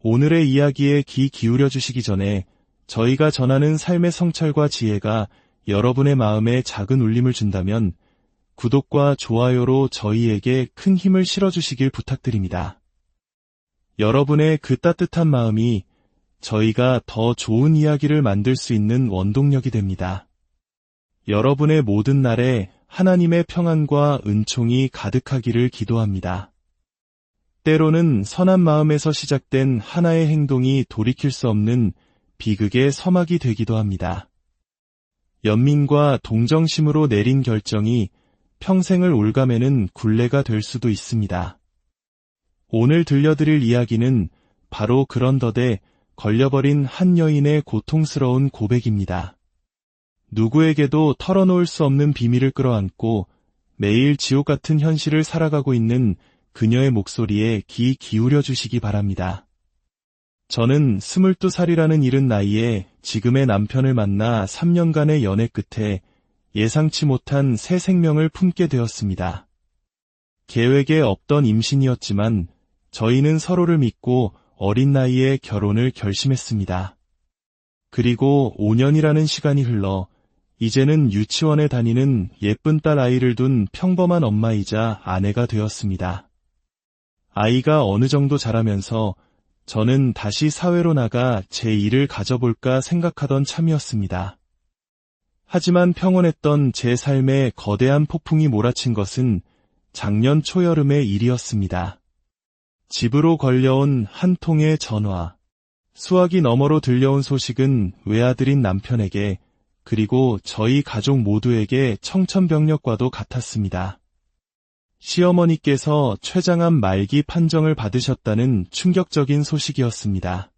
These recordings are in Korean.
오늘의 이야기에 귀 기울여 주시기 전에 저희가 전하는 삶의 성찰과 지혜가 여러분의 마음에 작은 울림을 준다면 구독과 좋아요로 저희에게 큰 힘을 실어주시길 부탁드립니다. 여러분의 그 따뜻한 마음이 저희가 더 좋은 이야기를 만들 수 있는 원동력이 됩니다. 여러분의 모든 날에 하나님의 평안과 은총이 가득하기를 기도합니다. 때로는 선한 마음에서 시작된 하나의 행동이 돌이킬 수 없는 비극의 서막이 되기도 합니다. 연민과 동정심으로 내린 결정이 평생을 옭아매는 굴레가 될 수도 있습니다. 오늘 들려드릴 이야기는 바로 그런 덫에 걸려버린 한 여인의 고통스러운 고백입니다. 누구에게도 털어놓을 수 없는 비밀을 끌어안고 매일 지옥 같은 현실을 살아가고 있는 그녀의 목소리에 귀 기울여 주시기 바랍니다. 저는 22살이라는 이른 나이에 지금의 남편을 만나 3년간의 연애 끝에 예상치 못한 새 생명을 품게 되었습니다. 계획에 없던 임신이었지만 저희는 서로를 믿고 어린 나이에 결혼을 결심했습니다. 그리고 5년이라는 시간이 흘러 이제는 유치원에 다니는 예쁜 딸 아이를 둔 평범한 엄마이자 아내가 되었습니다. 아이가 어느 정도 자라면서 저는 다시 사회로 나가 제 일을 가져볼까 생각하던 참이었습니다. 하지만 평온했던 제 삶에 거대한 폭풍이 몰아친 것은 작년 초여름의 일이었습니다. 집으로 걸려온 한 통의 전화. 수화기 너머로 들려온 소식은 외아들인 남편에게 그리고 저희 가족 모두에게 청천벽력과도 같았습니다. 시어머니께서 췌장암 말기 판정을 받으셨다는 충격적인 소식이었습니다.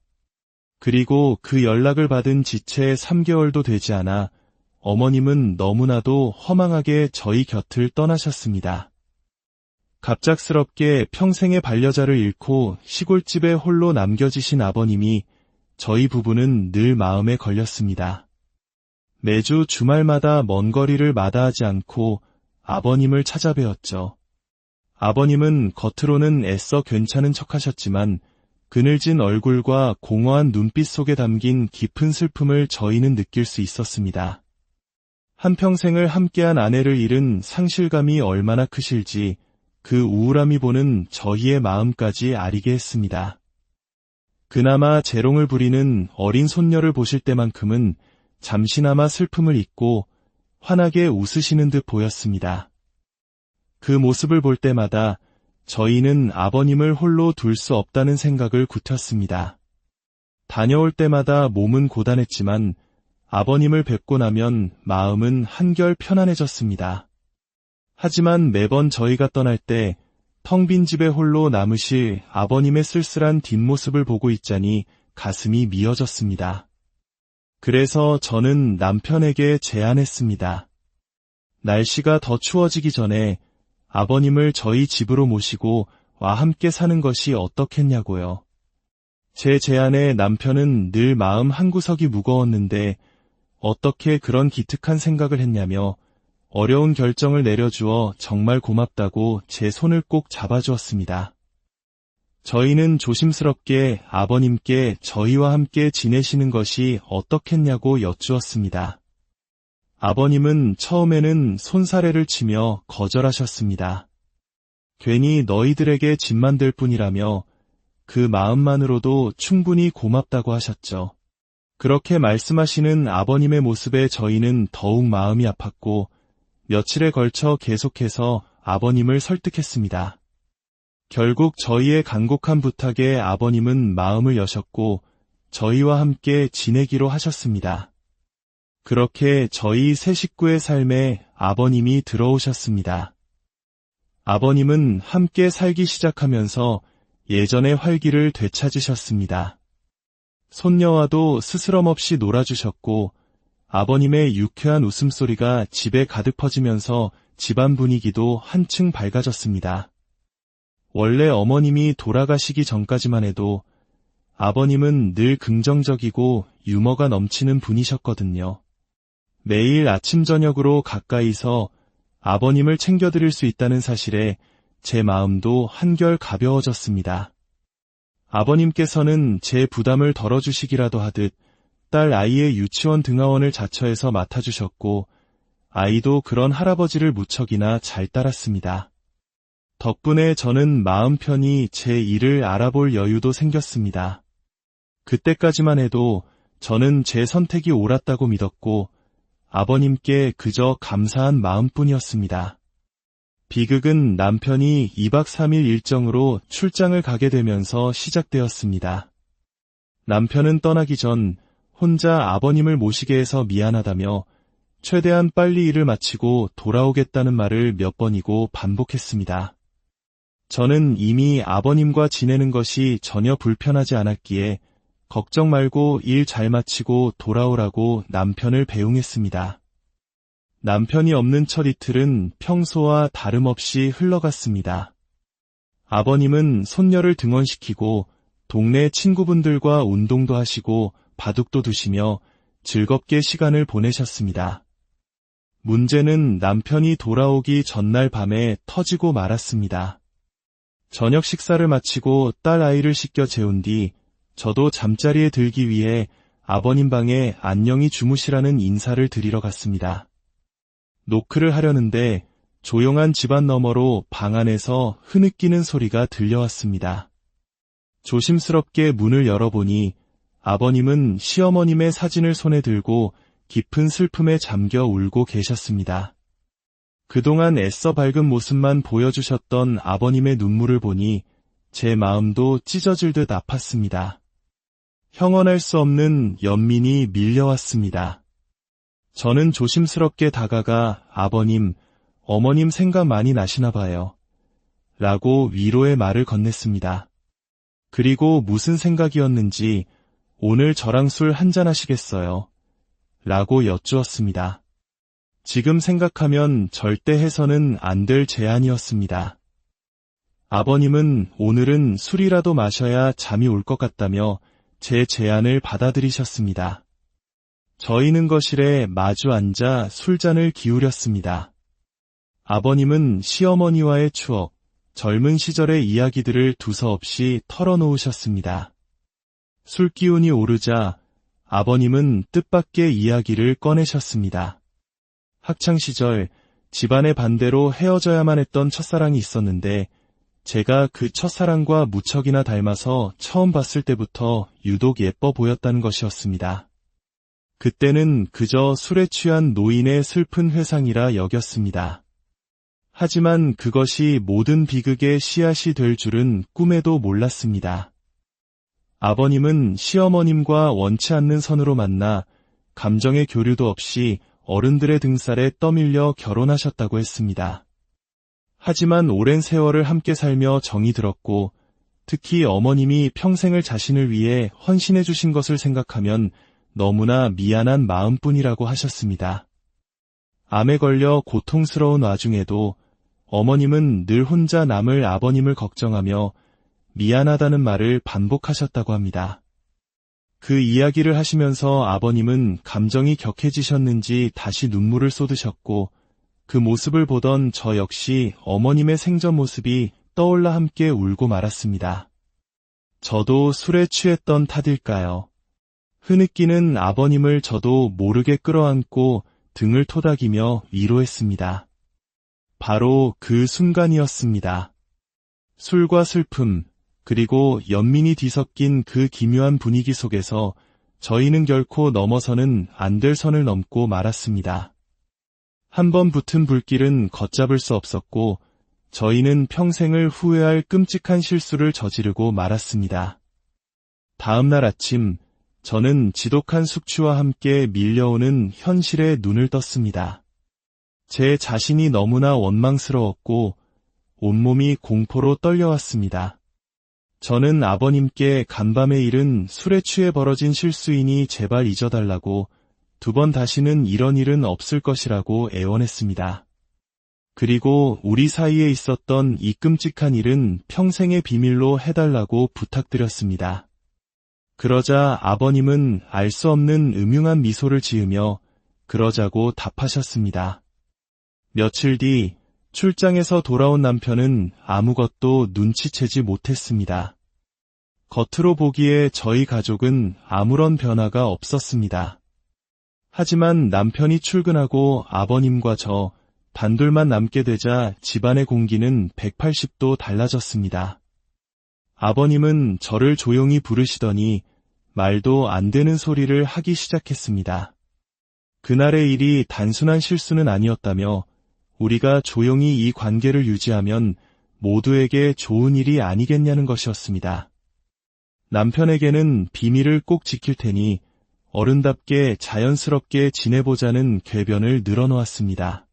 그리고 그 연락을 받은 지채 3개월도 되지 않아 어머님은 너무나도 허망하게 저희 곁을 떠나셨습니다. 갑작스럽게 평생의 반려자를 잃고 시골집에 홀로 남겨지신 아버님이 저희 부부는 늘 마음에 걸렸습니다. 매주 주말마다 먼 거리를 마다하지 않고 아버님을 찾아뵈었죠. 아버님은 겉으로는 애써 괜찮은 척하셨지만 그늘진 얼굴과 공허한 눈빛 속에 담긴 깊은 슬픔을 저희는 느낄 수 있었습니다. 한평생을 함께한 아내를 잃은 상실감이 얼마나 크실지 그 우울함이 보는 저희의 마음까지 아리게 했습니다. 그나마 재롱을 부리는 어린 손녀를 보실 때만큼은 잠시나마 슬픔을 잊고 환하게 웃으시는 듯 보였습니다. 그 모습을 볼 때마다 저희는 아버님을 홀로 둘 수 없다는 생각을 굳혔습니다. 다녀올 때마다 몸은 고단했지만 아버님을 뵙고 나면 마음은 한결 편안해졌습니다. 하지만 매번 저희가 떠날 때 텅 빈 집에 홀로 남으실 아버님의 쓸쓸한 뒷모습을 보고 있자니 가슴이 미어졌습니다. 그래서 저는 남편에게 제안했습니다. 날씨가 더 추워지기 전에 아버님을 저희 집으로 모시고 와 함께 사는 것이 어떻겠냐고요. 제 제안에 남편은 늘 마음 한구석이 무거웠는데 어떻게 그런 기특한 생각을 했냐며 어려운 결정을 내려주어 정말 고맙다고 제 손을 꼭 잡아주었습니다. 저희는 조심스럽게 아버님께 저희와 함께 지내시는 것이 어떻겠냐고 여쭈었습니다. 아버님은 처음에는 손사래를 치며 거절하셨습니다. 괜히 너희들에게 짐만 될 뿐이라며 그 마음만으로도 충분히 고맙다고 하셨죠. 그렇게 말씀하시는 아버님의 모습에 저희는 더욱 마음이 아팠고 며칠에 걸쳐 계속해서 아버님을 설득했습니다. 결국 저희의 간곡한 부탁에 아버님은 마음을 여셨고 저희와 함께 지내기로 하셨습니다. 그렇게 저희 세 식구의 삶에 아버님이 들어오셨습니다. 아버님은 함께 살기 시작하면서 예전의 활기를 되찾으셨습니다. 손녀와도 스스럼 없이 놀아주셨고 아버님의 유쾌한 웃음소리가 집에 가득 퍼지면서 집안 분위기도 한층 밝아졌습니다. 원래 어머님이 돌아가시기 전까지만 해도 아버님은 늘 긍정적이고 유머가 넘치는 분이셨거든요. 매일 아침 저녁으로 가까이서 아버님을 챙겨드릴 수 있다는 사실에 제 마음도 한결 가벼워졌습니다. 아버님께서는 제 부담을 덜어주시기라도 하듯 딸 아이의 유치원 등하원을 자처해서 맡아주셨고 아이도 그런 할아버지를 무척이나 잘 따랐습니다. 덕분에 저는 마음 편히 제 일을 알아볼 여유도 생겼습니다. 그때까지만 해도 저는 제 선택이 옳았다고 믿었고 아버님께 그저 감사한 마음뿐이었습니다. 비극은 남편이 2박 3일 일정으로 출장을 가게 되면서 시작되었습니다. 남편은 떠나기 전 혼자 아버님을 모시게 해서 미안하다며 최대한 빨리 일을 마치고 돌아오겠다는 말을 몇 번이고 반복했습니다. 저는 이미 아버님과 지내는 것이 전혀 불편하지 않았기에 걱정 말고 일 잘 마치고 돌아오라고 남편을 배웅했습니다. 남편이 없는 첫 이틀은 평소와 다름없이 흘러갔습니다. 아버님은 손녀를 등원시키고 동네 친구분들과 운동도 하시고 바둑도 두시며 즐겁게 시간을 보내셨습니다. 문제는 남편이 돌아오기 전날 밤에 터지고 말았습니다. 저녁 식사를 마치고 딸 아이를 씻겨 재운 뒤 저도 잠자리에 들기 위해 아버님 방에 안녕히 주무시라는 인사를 드리러 갔습니다. 노크를 하려는데 조용한 집안 너머로 방 안에서 흐느끼는 소리가 들려왔습니다. 조심스럽게 문을 열어보니 아버님은 시어머님의 사진을 손에 들고 깊은 슬픔에 잠겨 울고 계셨습니다. 그동안 애써 밝은 모습만 보여주셨던 아버님의 눈물을 보니 제 마음도 찢어질 듯 아팠습니다. 형언할 수 없는 연민이 밀려왔습니다. 저는 조심스럽게 다가가 아버님, 어머님 생각 많이 나시나 봐요. 라고 위로의 말을 건넸습니다. 그리고 무슨 생각이었는지 오늘 저랑 술 한잔 하시겠어요? 라고 여쭈었습니다. 지금 생각하면 절대 해서는 안 될 제안이었습니다. 아버님은 오늘은 술이라도 마셔야 잠이 올 것 같다며 제 제안을 받아들이셨습니다. 저희는 거실에 마주 앉아 술잔을 기울였습니다. 아버님은 시어머니와의 추억, 젊은 시절의 이야기들을 두서없이 털어놓으셨습니다. 술 기운이 오르자 아버님은 뜻밖의 이야기를 꺼내셨습니다. 학창시절 집안의 반대로 헤어져야만 했던 첫사랑이 있었는데 제가 그 첫사랑과 무척이나 닮아서 처음 봤을 때부터 유독 예뻐 보였다는 것이었습니다. 그때는 그저 술에 취한 노인의 슬픈 회상이라 여겼습니다. 하지만 그것이 모든 비극의 씨앗이 될 줄은 꿈에도 몰랐습니다. 아버님은 시어머님과 원치 않는 선으로 만나 감정의 교류도 없이 어른들의 등살에 떠밀려 결혼하셨다고 했습니다. 하지만 오랜 세월을 함께 살며 정이 들었고 특히 어머님이 평생을 자신을 위해 헌신해 주신 것을 생각하면 너무나 미안한 마음뿐이라고 하셨습니다. 암에 걸려 고통스러운 와중에도 어머님은 늘 혼자 남을 아버님을 걱정하며 미안하다는 말을 반복하셨다고 합니다. 그 이야기를 하시면서 아버님은 감정이 격해지셨는지 다시 눈물을 쏟으셨고 그 모습을 보던 저 역시 어머님의 생전 모습이 떠올라 함께 울고 말았습니다. 저도 술에 취했던 탓일까요? 흐느끼는 아버님을 저도 모르게 끌어안고 등을 토닥이며 위로했습니다. 바로 그 순간이었습니다. 술과 슬픔, 그리고 연민이 뒤섞인 그 기묘한 분위기 속에서 저희는 결코 넘어서는 안 될 선을 넘고 말았습니다. 한번 붙은 불길은 걷잡을 수 없었고 저희는 평생을 후회할 끔찍한 실수를 저지르고 말았습니다. 다음 날 아침 저는 지독한 숙취와 함께 밀려오는 현실에 눈을 떴습니다. 제 자신이 너무나 원망스러웠고 온몸이 공포로 떨려왔습니다. 저는 아버님께 간밤의 일은 술에 취해 벌어진 실수이니 제발 잊어달라고 2번 다시는 이런 일은 없을 것이라고 애원했습니다. 그리고 우리 사이에 있었던 이 끔찍한 일은 평생의 비밀로 해달라고 부탁드렸습니다. 그러자 아버님은 알 수 없는 음흉한 미소를 지으며 그러자고 답하셨습니다. 며칠 뒤 출장에서 돌아온 남편은 아무것도 눈치채지 못했습니다. 겉으로 보기에 저희 가족은 아무런 변화가 없었습니다. 하지만 남편이 출근하고 아버님과 저 단둘만 남게 되자 집안의 공기는 180도 달라졌습니다. 아버님은 저를 조용히 부르시더니 말도 안 되는 소리를 하기 시작했습니다. 그날의 일이 단순한 실수는 아니었다며 우리가 조용히 이 관계를 유지하면 모두에게 좋은 일이 아니겠냐는 것이었습니다. 남편에게는 비밀을 꼭 지킬 테니 어른답게 자연스럽게 지내보자는 궤변을 늘어놓았습니다.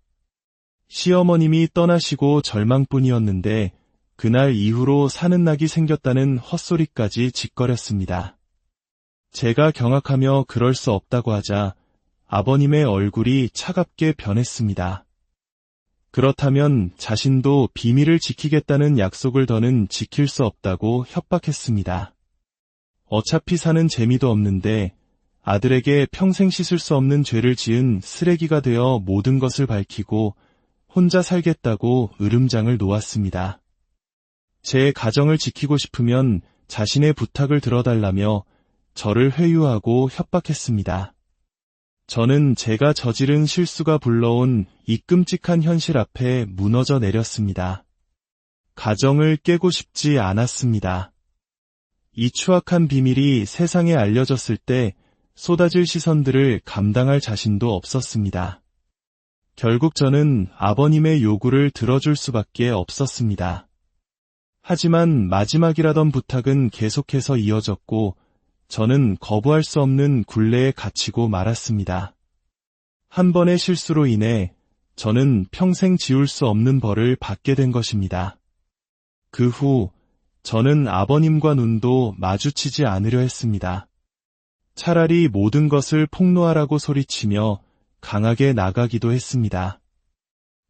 시어머님이 떠나시고 절망뿐이었는데 그날 이후로 사는 낙이 생겼다는 헛소리까지 짓거렸습니다. 제가 경악하며 그럴 수 없다고 하자 아버님의 얼굴이 차갑게 변했습니다. 그렇다면 자신도 비밀을 지키겠다는 약속을 더는 지킬 수 없다고 협박했습니다. 어차피 사는 재미도 없는데 아들에게 평생 씻을 수 없는 죄를 지은 쓰레기가 되어 모든 것을 밝히고 혼자 살겠다고 으름장을 놓았습니다. 제 가정을 지키고 싶으면 자신의 부탁을 들어달라며 저를 회유하고 협박했습니다. 저는 제가 저지른 실수가 불러온 이 끔찍한 현실 앞에 무너져 내렸습니다. 가정을 깨고 싶지 않았습니다. 이 추악한 비밀이 세상에 알려졌을 때 쏟아질 시선들을 감당할 자신도 없었습니다. 결국 저는 아버님의 요구를 들어줄 수밖에 없었습니다. 하지만 마지막이라던 부탁은 계속해서 이어졌고 저는 거부할 수 없는 굴레에 갇히고 말았습니다. 한 번의 실수로 인해 저는 평생 지울 수 없는 벌을 받게 된 것입니다. 그 후 저는 아버님과 눈도 마주치지 않으려 했습니다. 차라리 모든 것을 폭로하라고 소리치며 강하게 나가기도 했습니다.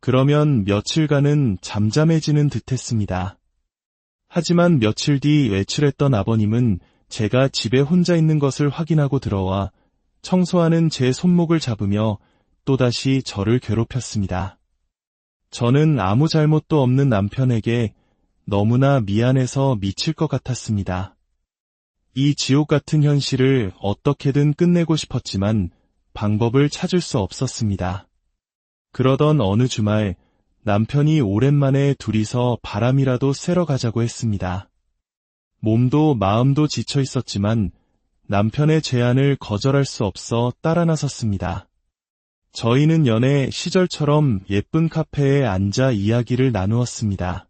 그러면 며칠간은 잠잠해지는 듯했습니다. 하지만 며칠 뒤 외출했던 아버님은 제가 집에 혼자 있는 것을 확인하고 들어와 청소하는 제 손목을 잡으며 또다시 저를 괴롭혔습니다. 저는 아무 잘못도 없는 남편에게 너무나 미안해서 미칠 것 같았습니다. 이 지옥 같은 현실을 어떻게든 끝내고 싶었지만 방법을 찾을 수 없었습니다. 그러던 어느 주말 남편이 오랜만에 둘이서 바람이라도 쐬러 가자고 했습니다. 몸도 마음도 지쳐 있었지만 남편의 제안을 거절할 수 없어 따라 나섰습니다. 저희는 연애 시절처럼 예쁜 카페에 앉아 이야기를 나누었습니다.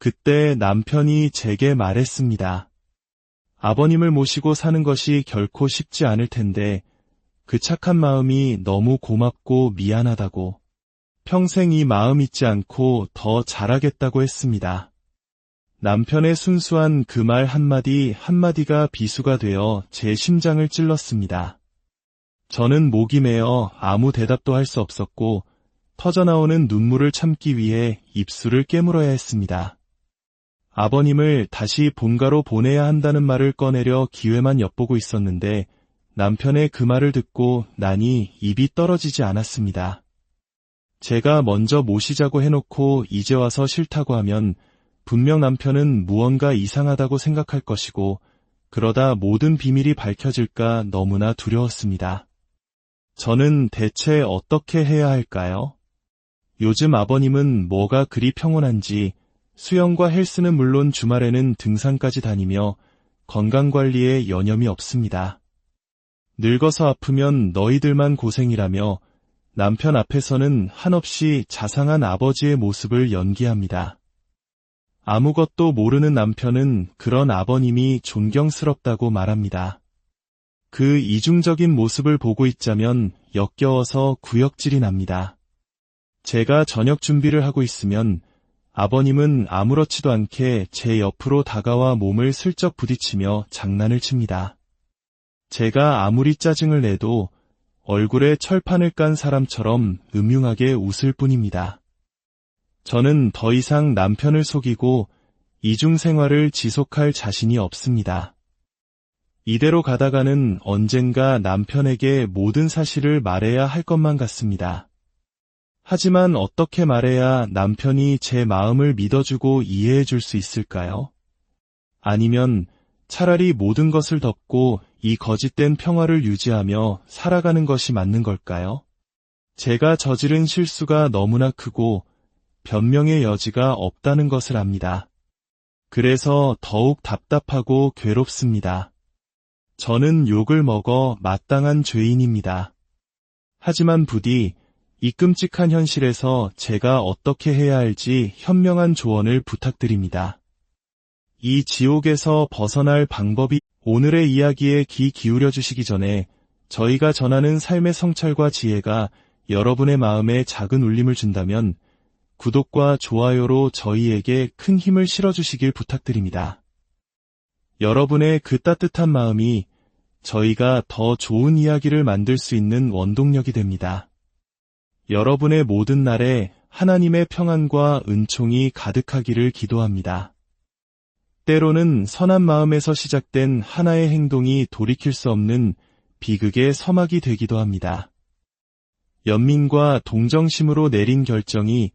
그때 남편이 제게 말했습니다. 아버님을 모시고 사는 것이 결코 쉽지 않을 텐데 그 착한 마음이 너무 고맙고 미안하다고, 평생 이 마음 잊지 않고 더 잘하겠다고 했습니다. 남편의 순수한 그 말 한마디 한마디가 비수가 되어 제 심장을 찔렀습니다. 저는 목이 메어 아무 대답도 할 수 없었고 터져나오는 눈물을 참기 위해 입술을 깨물어야 했습니다. 아버님을 다시 본가로 보내야 한다는 말을 꺼내려 기회만 엿보고 있었는데 남편의 그 말을 듣고 나니 입이 떨어지지 않았습니다. 제가 먼저 모시자고 해놓고 이제 와서 싫다고 하면 분명 남편은 무언가 이상하다고 생각할 것이고 그러다 모든 비밀이 밝혀질까 너무나 두려웠습니다. 저는 대체 어떻게 해야 할까요? 요즘 아버님은 뭐가 그리 평온한지 수영과 헬스는 물론 주말에는 등산까지 다니며 건강관리에 여념이 없습니다. 늙어서 아프면 너희들만 고생이라며 남편 앞에서는 한없이 자상한 아버지의 모습을 연기합니다. 아무것도 모르는 남편은 그런 아버님이 존경스럽다고 말합니다. 그 이중적인 모습을 보고 있자면 역겨워서 구역질이 납니다. 제가 저녁 준비를 하고 있으면 아버님은 아무렇지도 않게 제 옆으로 다가와 몸을 슬쩍 부딪히며 장난을 칩니다. 제가 아무리 짜증을 내도 얼굴에 철판을 깐 사람처럼 음흉하게 웃을 뿐입니다. 저는 더 이상 남편을 속이고 이중 생활을 지속할 자신이 없습니다. 이대로 가다가는 언젠가 남편에게 모든 사실을 말해야 할 것만 같습니다. 하지만 어떻게 말해야 남편이 제 마음을 믿어주고 이해해줄 수 있을까요? 아니면 차라리 모든 것을 덮고 이 거짓된 평화를 유지하며 살아가는 것이 맞는 걸까요? 제가 저지른 실수가 너무나 크고 변명의 여지가 없다는 것을 압니다. 그래서 더욱 답답하고 괴롭습니다. 저는 욕을 먹어 마땅한 죄인입니다. 하지만 부디 이 끔찍한 현실에서 제가 어떻게 해야 할지 현명한 조언을 부탁드립니다. 이 지옥에서 벗어날 방법이 오늘의 이야기에 귀 기울여 주시기 전에 저희가 전하는 삶의 성찰과 지혜가 여러분의 마음에 작은 울림을 준다면 구독과 좋아요로 저희에게 큰 힘을 실어주시길 부탁드립니다. 여러분의 그 따뜻한 마음이 저희가 더 좋은 이야기를 만들 수 있는 원동력이 됩니다. 여러분의 모든 날에 하나님의 평안과 은총이 가득하기를 기도합니다. 때로는 선한 마음에서 시작된 하나의 행동이 돌이킬 수 없는 비극의 서막이 되기도 합니다. 연민과 동정심으로 내린 결정이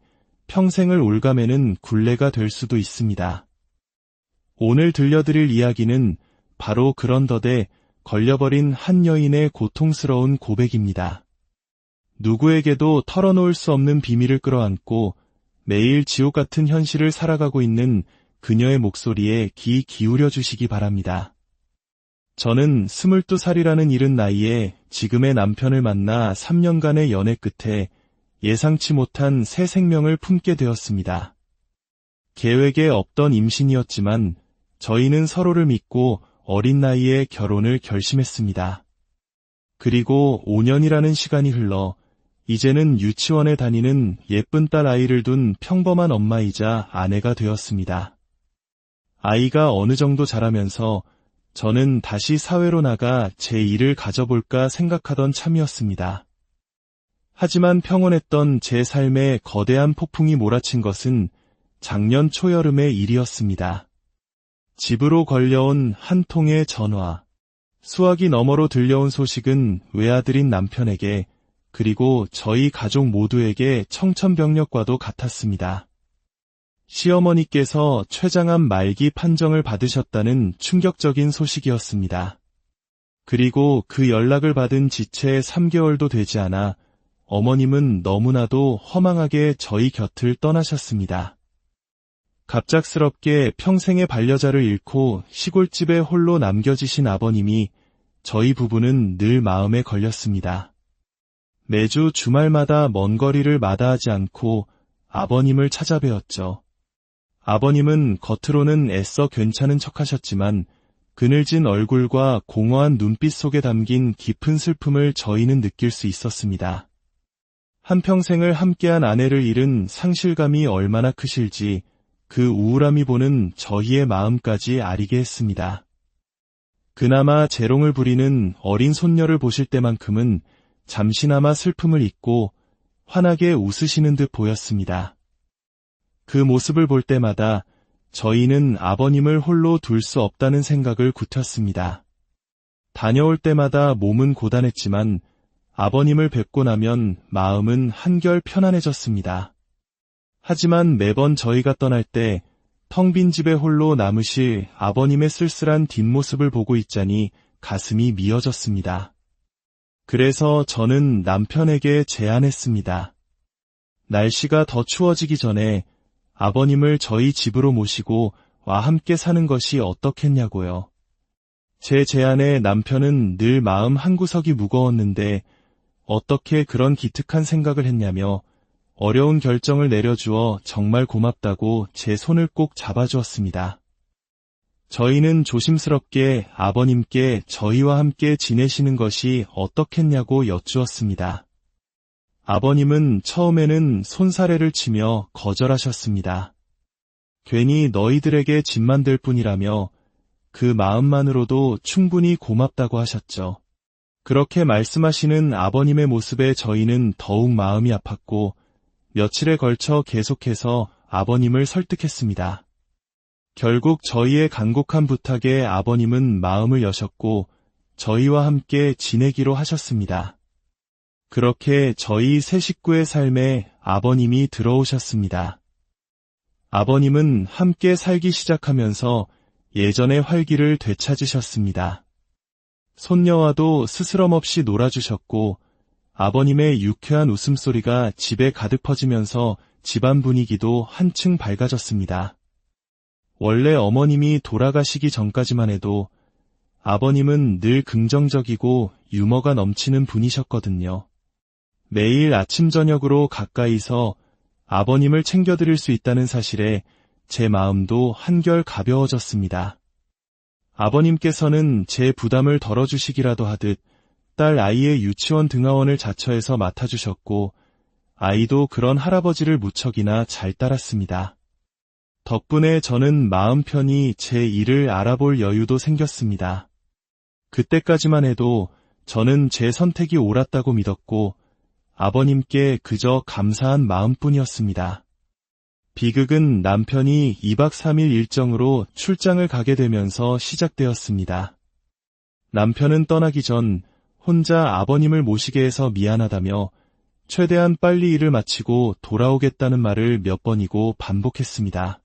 평생을 올가매는 굴레가 될 수도 있습니다. 오늘 들려드릴 이야기는 바로 그런 덫에 걸려버린 한 여인의 고통스러운 고백입니다. 누구에게도 털어놓을 수 없는 비밀을 끌어안고 매일 지옥 같은 현실을 살아가고 있는 그녀의 목소리에 귀 기울여 주시기 바랍니다. 저는 22살이라는 이른 나이에 지금의 남편을 만나 3년간의 연애 끝에 예상치 못한 새 생명을 품게 되었습니다. 계획에 없던 임신이었지만 저희는 서로를 믿고 어린 나이에 결혼을 결심했습니다. 그리고 5년이라는 시간이 흘러 이제는 유치원에 다니는 예쁜 딸 아이를 둔 평범한 엄마이자 아내가 되었습니다. 아이가 어느 정도 자라면서 저는 다시 사회로 나가 제 일을 가져볼까 생각하던 참이었습니다. 하지만 평온했던 제 삶에 거대한 폭풍이 몰아친 것은 작년 초여름의 일이었습니다. 집으로 걸려온 한 통의 전화. 수화기 너머로 들려온 소식은 외아들인 남편에게 그리고 저희 가족 모두에게 청천벽력과도 같았습니다. 시어머니께서 췌장암 말기 판정을 받으셨다는 충격적인 소식이었습니다. 그리고 그 연락을 받은 지채 3개월도 되지 않아 어머님은 너무나도 허망하게 저희 곁을 떠나셨습니다. 갑작스럽게 평생의 반려자를 잃고 시골집에 홀로 남겨지신 아버님이 저희 부부는 늘 마음에 걸렸습니다. 매주 주말마다 먼 거리를 마다하지 않고 아버님을 찾아뵈었죠. 아버님은 겉으로는 애써 괜찮은 척하셨지만 그늘진 얼굴과 공허한 눈빛 속에 담긴 깊은 슬픔을 저희는 느낄 수 있었습니다. 한평생을 함께한 아내를 잃은 상실감이 얼마나 크실지 그 우울함이 보는 저희의 마음까지 아리게 했습니다. 그나마 재롱을 부리는 어린 손녀를 보실 때만큼은 잠시나마 슬픔을 잊고 환하게 웃으시는 듯 보였습니다. 그 모습을 볼 때마다 저희는 아버님을 홀로 둘 수 없다는 생각을 굳혔습니다. 다녀올 때마다 몸은 고단했지만 아버님을 뵙고 나면 마음은 한결 편안해졌습니다. 하지만 매번 저희가 떠날 때 텅 빈 집에 홀로 남으실 아버님의 쓸쓸한 뒷모습을 보고 있자니 가슴이 미어졌습니다. 그래서 저는 남편에게 제안했습니다. 날씨가 더 추워지기 전에 아버님을 저희 집으로 모시고 와 함께 사는 것이 어떻겠냐고요. 제 제안에 남편은 늘 마음 한구석이 무거웠는데 어떻게 그런 기특한 생각을 했냐며 어려운 결정을 내려주어 정말 고맙다고 제 손을 꼭 잡아주었습니다. 저희는 조심스럽게 아버님께 저희와 함께 지내시는 것이 어떻겠냐고 여쭈었습니다. 아버님은 처음에는 손사래를 치며 거절하셨습니다. 괜히 너희들에게 짐만 될 뿐이라며 그 마음만으로도 충분히 고맙다고 하셨죠. 그렇게 말씀하시는 아버님의 모습에 저희는 더욱 마음이 아팠고 며칠에 걸쳐 계속해서 아버님을 설득했습니다. 결국 저희의 간곡한 부탁에 아버님은 마음을 여셨고 저희와 함께 지내기로 하셨습니다. 그렇게 저희 세 식구의 삶에 아버님이 들어오셨습니다. 아버님은 함께 살기 시작하면서 예전의 활기를 되찾으셨습니다. 손녀와도 스스럼 없이 놀아주셨고 아버님의 유쾌한 웃음소리가 집에 가득 퍼지면서 집안 분위기도 한층 밝아졌습니다. 원래 어머님이 돌아가시기 전까지만 해도 아버님은 늘 긍정적이고 유머가 넘치는 분이셨거든요. 매일 아침 저녁으로 가까이서 아버님을 챙겨드릴 수 있다는 사실에 제 마음도 한결 가벼워졌습니다. 아버님께서는 제 부담을 덜어주시기라도 하듯 딸 아이의 유치원 등하원을 자처해서 맡아주셨고 아이도 그런 할아버지를 무척이나 잘 따랐습니다. 덕분에 저는 마음 편히 제 일을 알아볼 여유도 생겼습니다. 그때까지만 해도 저는 제 선택이 옳았다고 믿었고 아버님께 그저 감사한 마음뿐이었습니다. 비극은 남편이 2박 3일 일정으로 출장을 가게 되면서 시작되었습니다. 남편은 떠나기 전 혼자 아버님을 모시게 해서 미안하다며 최대한 빨리 일을 마치고 돌아오겠다는 말을 몇 번이고 반복했습니다.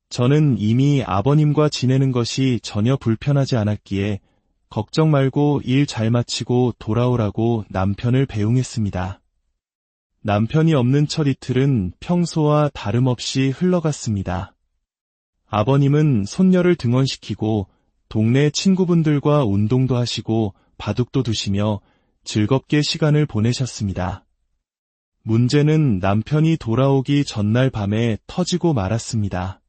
저는 이미 아버님과 지내는 것이 전혀 불편하지 않았기에 걱정 말고 일 잘 마치고 돌아오라고 남편을 배웅했습니다. 남편이 없는 첫 이틀은 평소와 다름없이 흘러갔습니다. 아버님은 손녀를 등원시키고 동네 친구분들과 운동도 하시고 바둑도 두시며 즐겁게 시간을 보내셨습니다. 문제는 남편이 돌아오기 전날 밤에 터지고 말았습니다.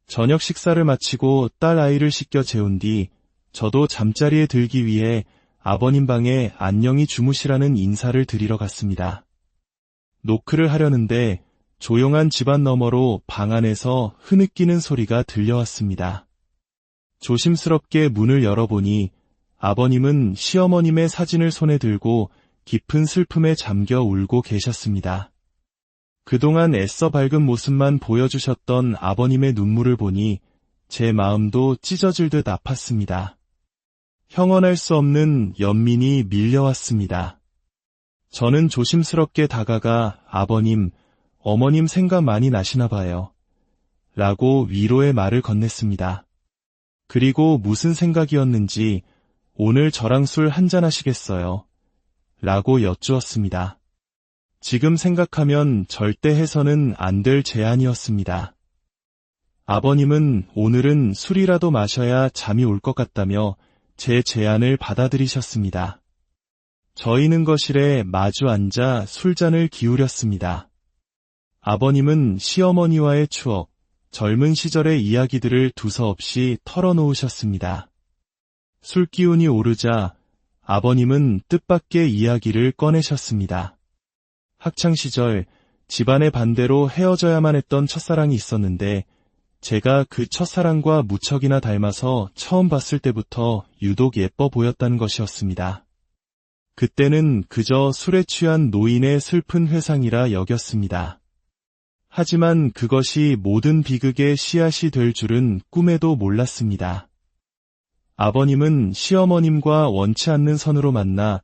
저녁 식사를 마치고 딸 아이를 씻겨 재운 뒤 저도 잠자리에 들기 위해 아버님 방에 안녕히 주무시라는 인사를 드리러 갔습니다. 노크를 하려는데 조용한 집안 너머로 방 안에서 흐느끼는 소리가 들려왔습니다. 조심스럽게 문을 열어보니 아버님은 시어머님의 사진을 손에 들고 깊은 슬픔에 잠겨 울고 계셨습니다. 그동안 애써 밝은 모습만 보여주셨던 아버님의 눈물을 보니 제 마음도 찢어질 듯 아팠습니다. 형언할 수 없는 연민이 밀려왔습니다. 저는 조심스럽게 다가가 아버님, 어머님 생각 많이 나시나 봐요. 라고 위로의 말을 건넸습니다. 그리고 무슨 생각이었는지 오늘 저랑 술 한잔 하시겠어요? 라고 여쭈었습니다. 지금 생각하면 절대 해서는 안 될 제안이었습니다. 아버님은 오늘은 술이라도 마셔야 잠이 올 것 같다며 제 제안을 받아들이셨습니다. 저희는 거실에 마주 앉아 술잔을 기울였습니다. 아버님은 시어머니와의 추억, 젊은 시절의 이야기들을 두서없이 털어놓으셨습니다. 술기운이 오르자 아버님은 뜻밖의 이야기를 꺼내셨습니다. 학창시절 집안의 반대로 헤어져야만 했던 첫사랑이 있었는데 제가 그 첫사랑과 무척이나 닮아서 처음 봤을 때부터 유독 예뻐 보였다는 것이었습니다. 그때는 그저 술에 취한 노인의 슬픈 회상이라 여겼습니다. 하지만 그것이 모든 비극의 씨앗이 될 줄은 꿈에도 몰랐습니다. 아버님은 시어머님과 원치 않는 선으로 만나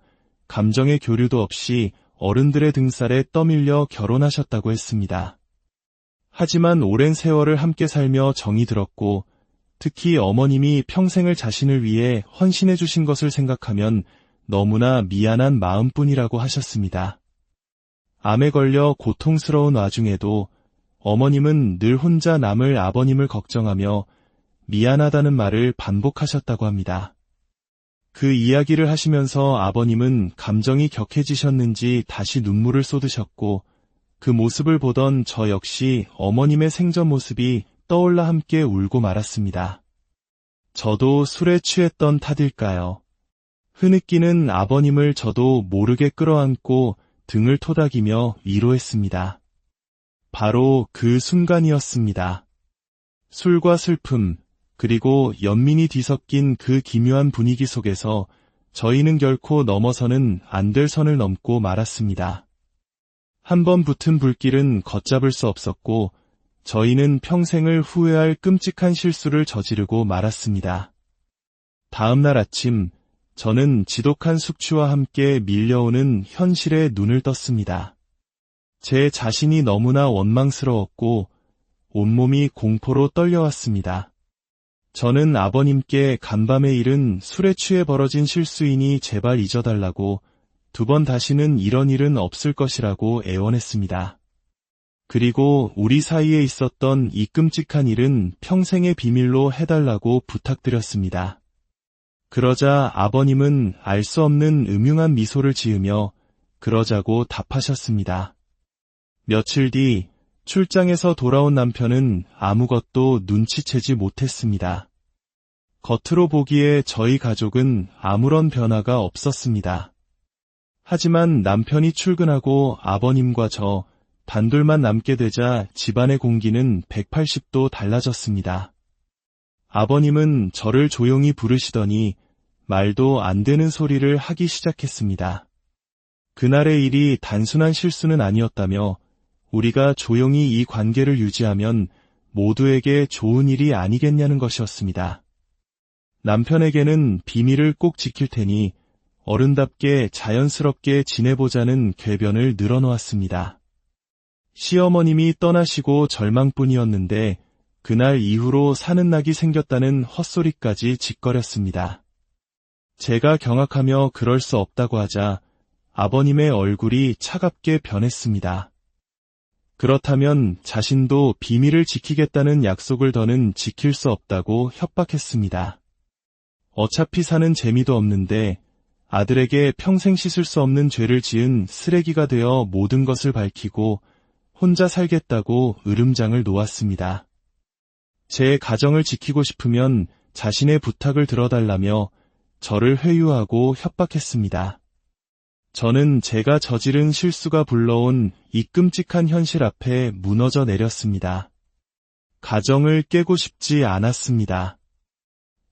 감정의 교류도 없이 어른들의 등살에 떠밀려 결혼하셨다고 했습니다. 하지만 오랜 세월을 함께 살며 정이 들었고 특히 어머님이 평생을 자신을 위해 헌신해 주신 것을 생각하면 너무나 미안한 마음뿐이라고 하셨습니다. 암에 걸려 고통스러운 와중에도 어머님은 늘 혼자 남을 아버님을 걱정하며 미안하다는 말을 반복하셨다고 합니다. 그 이야기를 하시면서 아버님은 감정이 격해지셨는지 다시 눈물을 쏟으셨고 그 모습을 보던 저 역시 어머님의 생전 모습이 떠올라 함께 울고 말았습니다. 저도 술에 취했던 탓일까요? 흐느끼는 아버님을 저도 모르게 끌어안고 등을 토닥이며 위로했습니다. 바로 그 순간이었습니다. 술과 슬픔, 그리고 연민이 뒤섞인 그 기묘한 분위기 속에서 저희는 결코 넘어서는 안 될 선을 넘고 말았습니다. 한 번 붙은 불길은 걷잡을 수 없었고 저희는 평생을 후회할 끔찍한 실수를 저지르고 말았습니다. 다음 날 아침 저는 지독한 숙취와 함께 밀려오는 현실에 눈을 떴습니다. 제 자신이 너무나 원망스러웠고 온몸이 공포로 떨려왔습니다. 저는 아버님께 간밤의 일은 술에 취해 벌어진 실수이니 제발 잊어달라고 2번 다시는 이런 일은 없을 것이라고 애원했습니다. 그리고 우리 사이에 있었던 이 끔찍한 일은 평생의 비밀로 해달라고 부탁드렸습니다. 그러자 아버님은 알 수 없는 음흉한 미소를 지으며 그러자고 답하셨습니다. 며칠 뒤 출장에서 돌아온 남편은 아무것도 눈치채지 못했습니다. 겉으로 보기에 저희 가족은 아무런 변화가 없었습니다. 하지만 남편이 출근하고 아버님과 저 단둘만 남게 되자 집안의 공기는 180도 달라졌습니다. 아버님은 저를 조용히 부르시더니 말도 안 되는 소리를 하기 시작했습니다. 그날의 일이 단순한 실수는 아니었다며 우리가 조용히 이 관계를 유지하면 모두에게 좋은 일이 아니겠냐는 것이었습니다. 남편에게는 비밀을 꼭 지킬 테니 어른답게 자연스럽게 지내보자는 궤변을 늘어놓았습니다. 시어머님이 떠나시고 절망뿐이었는데 그날 이후로 사는 낙이 생겼다는 헛소리까지 짓거렸습니다. 제가 경악하며 그럴 수 없다고 하자 아버님의 얼굴이 차갑게 변했습니다. 그렇다면 자신도 비밀을 지키겠다는 약속을 더는 지킬 수 없다고 협박했습니다. 어차피 사는 재미도 없는데 아들에게 평생 씻을 수 없는 죄를 지은 쓰레기가 되어 모든 것을 밝히고 혼자 살겠다고 으름장을 놓았습니다. 제 가정을 지키고 싶으면 자신의 부탁을 들어달라며 저를 회유하고 협박했습니다. 저는 제가 저지른 실수가 불러온 이 끔찍한 현실 앞에 무너져 내렸습니다. 가정을 깨고 싶지 않았습니다.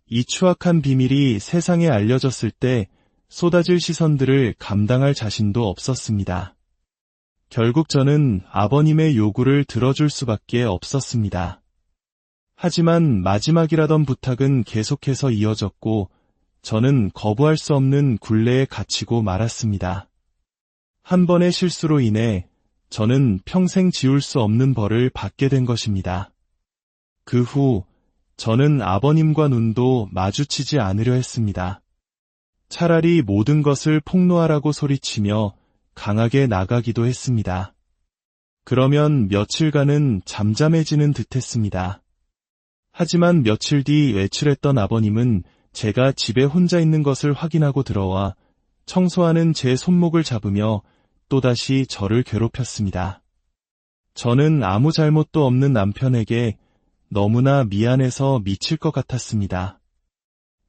이 추악한 비밀이 세상에 알려졌을 때 쏟아질 시선들을 감당할 자신도 없었습니다. 결국 저는 아버님의 요구를 들어줄 수밖에 없었습니다. 하지만 마지막이라던 부탁은 계속해서 이어졌고 저는 거부할 수 없는 굴레에 갇히고 말았습니다. 한 번의 실수로 인해 저는 평생 지울 수 없는 벌을 받게 된 것입니다. 그 후 저는 아버님과 눈도 마주치지 않으려 했습니다. 차라리 모든 것을 폭로하라고 소리치며 강하게 나가기도 했습니다. 그러면 며칠간은 잠잠해지는 듯했습니다. 하지만 며칠 뒤 외출했던 아버님은 제가 집에 혼자 있는 것을 확인하고 들어와 청소하는 제 손목을 잡으며 또다시 저를 괴롭혔습니다. 저는 아무 잘못도 없는 남편에게 너무나 미안해서 미칠 것 같았습니다.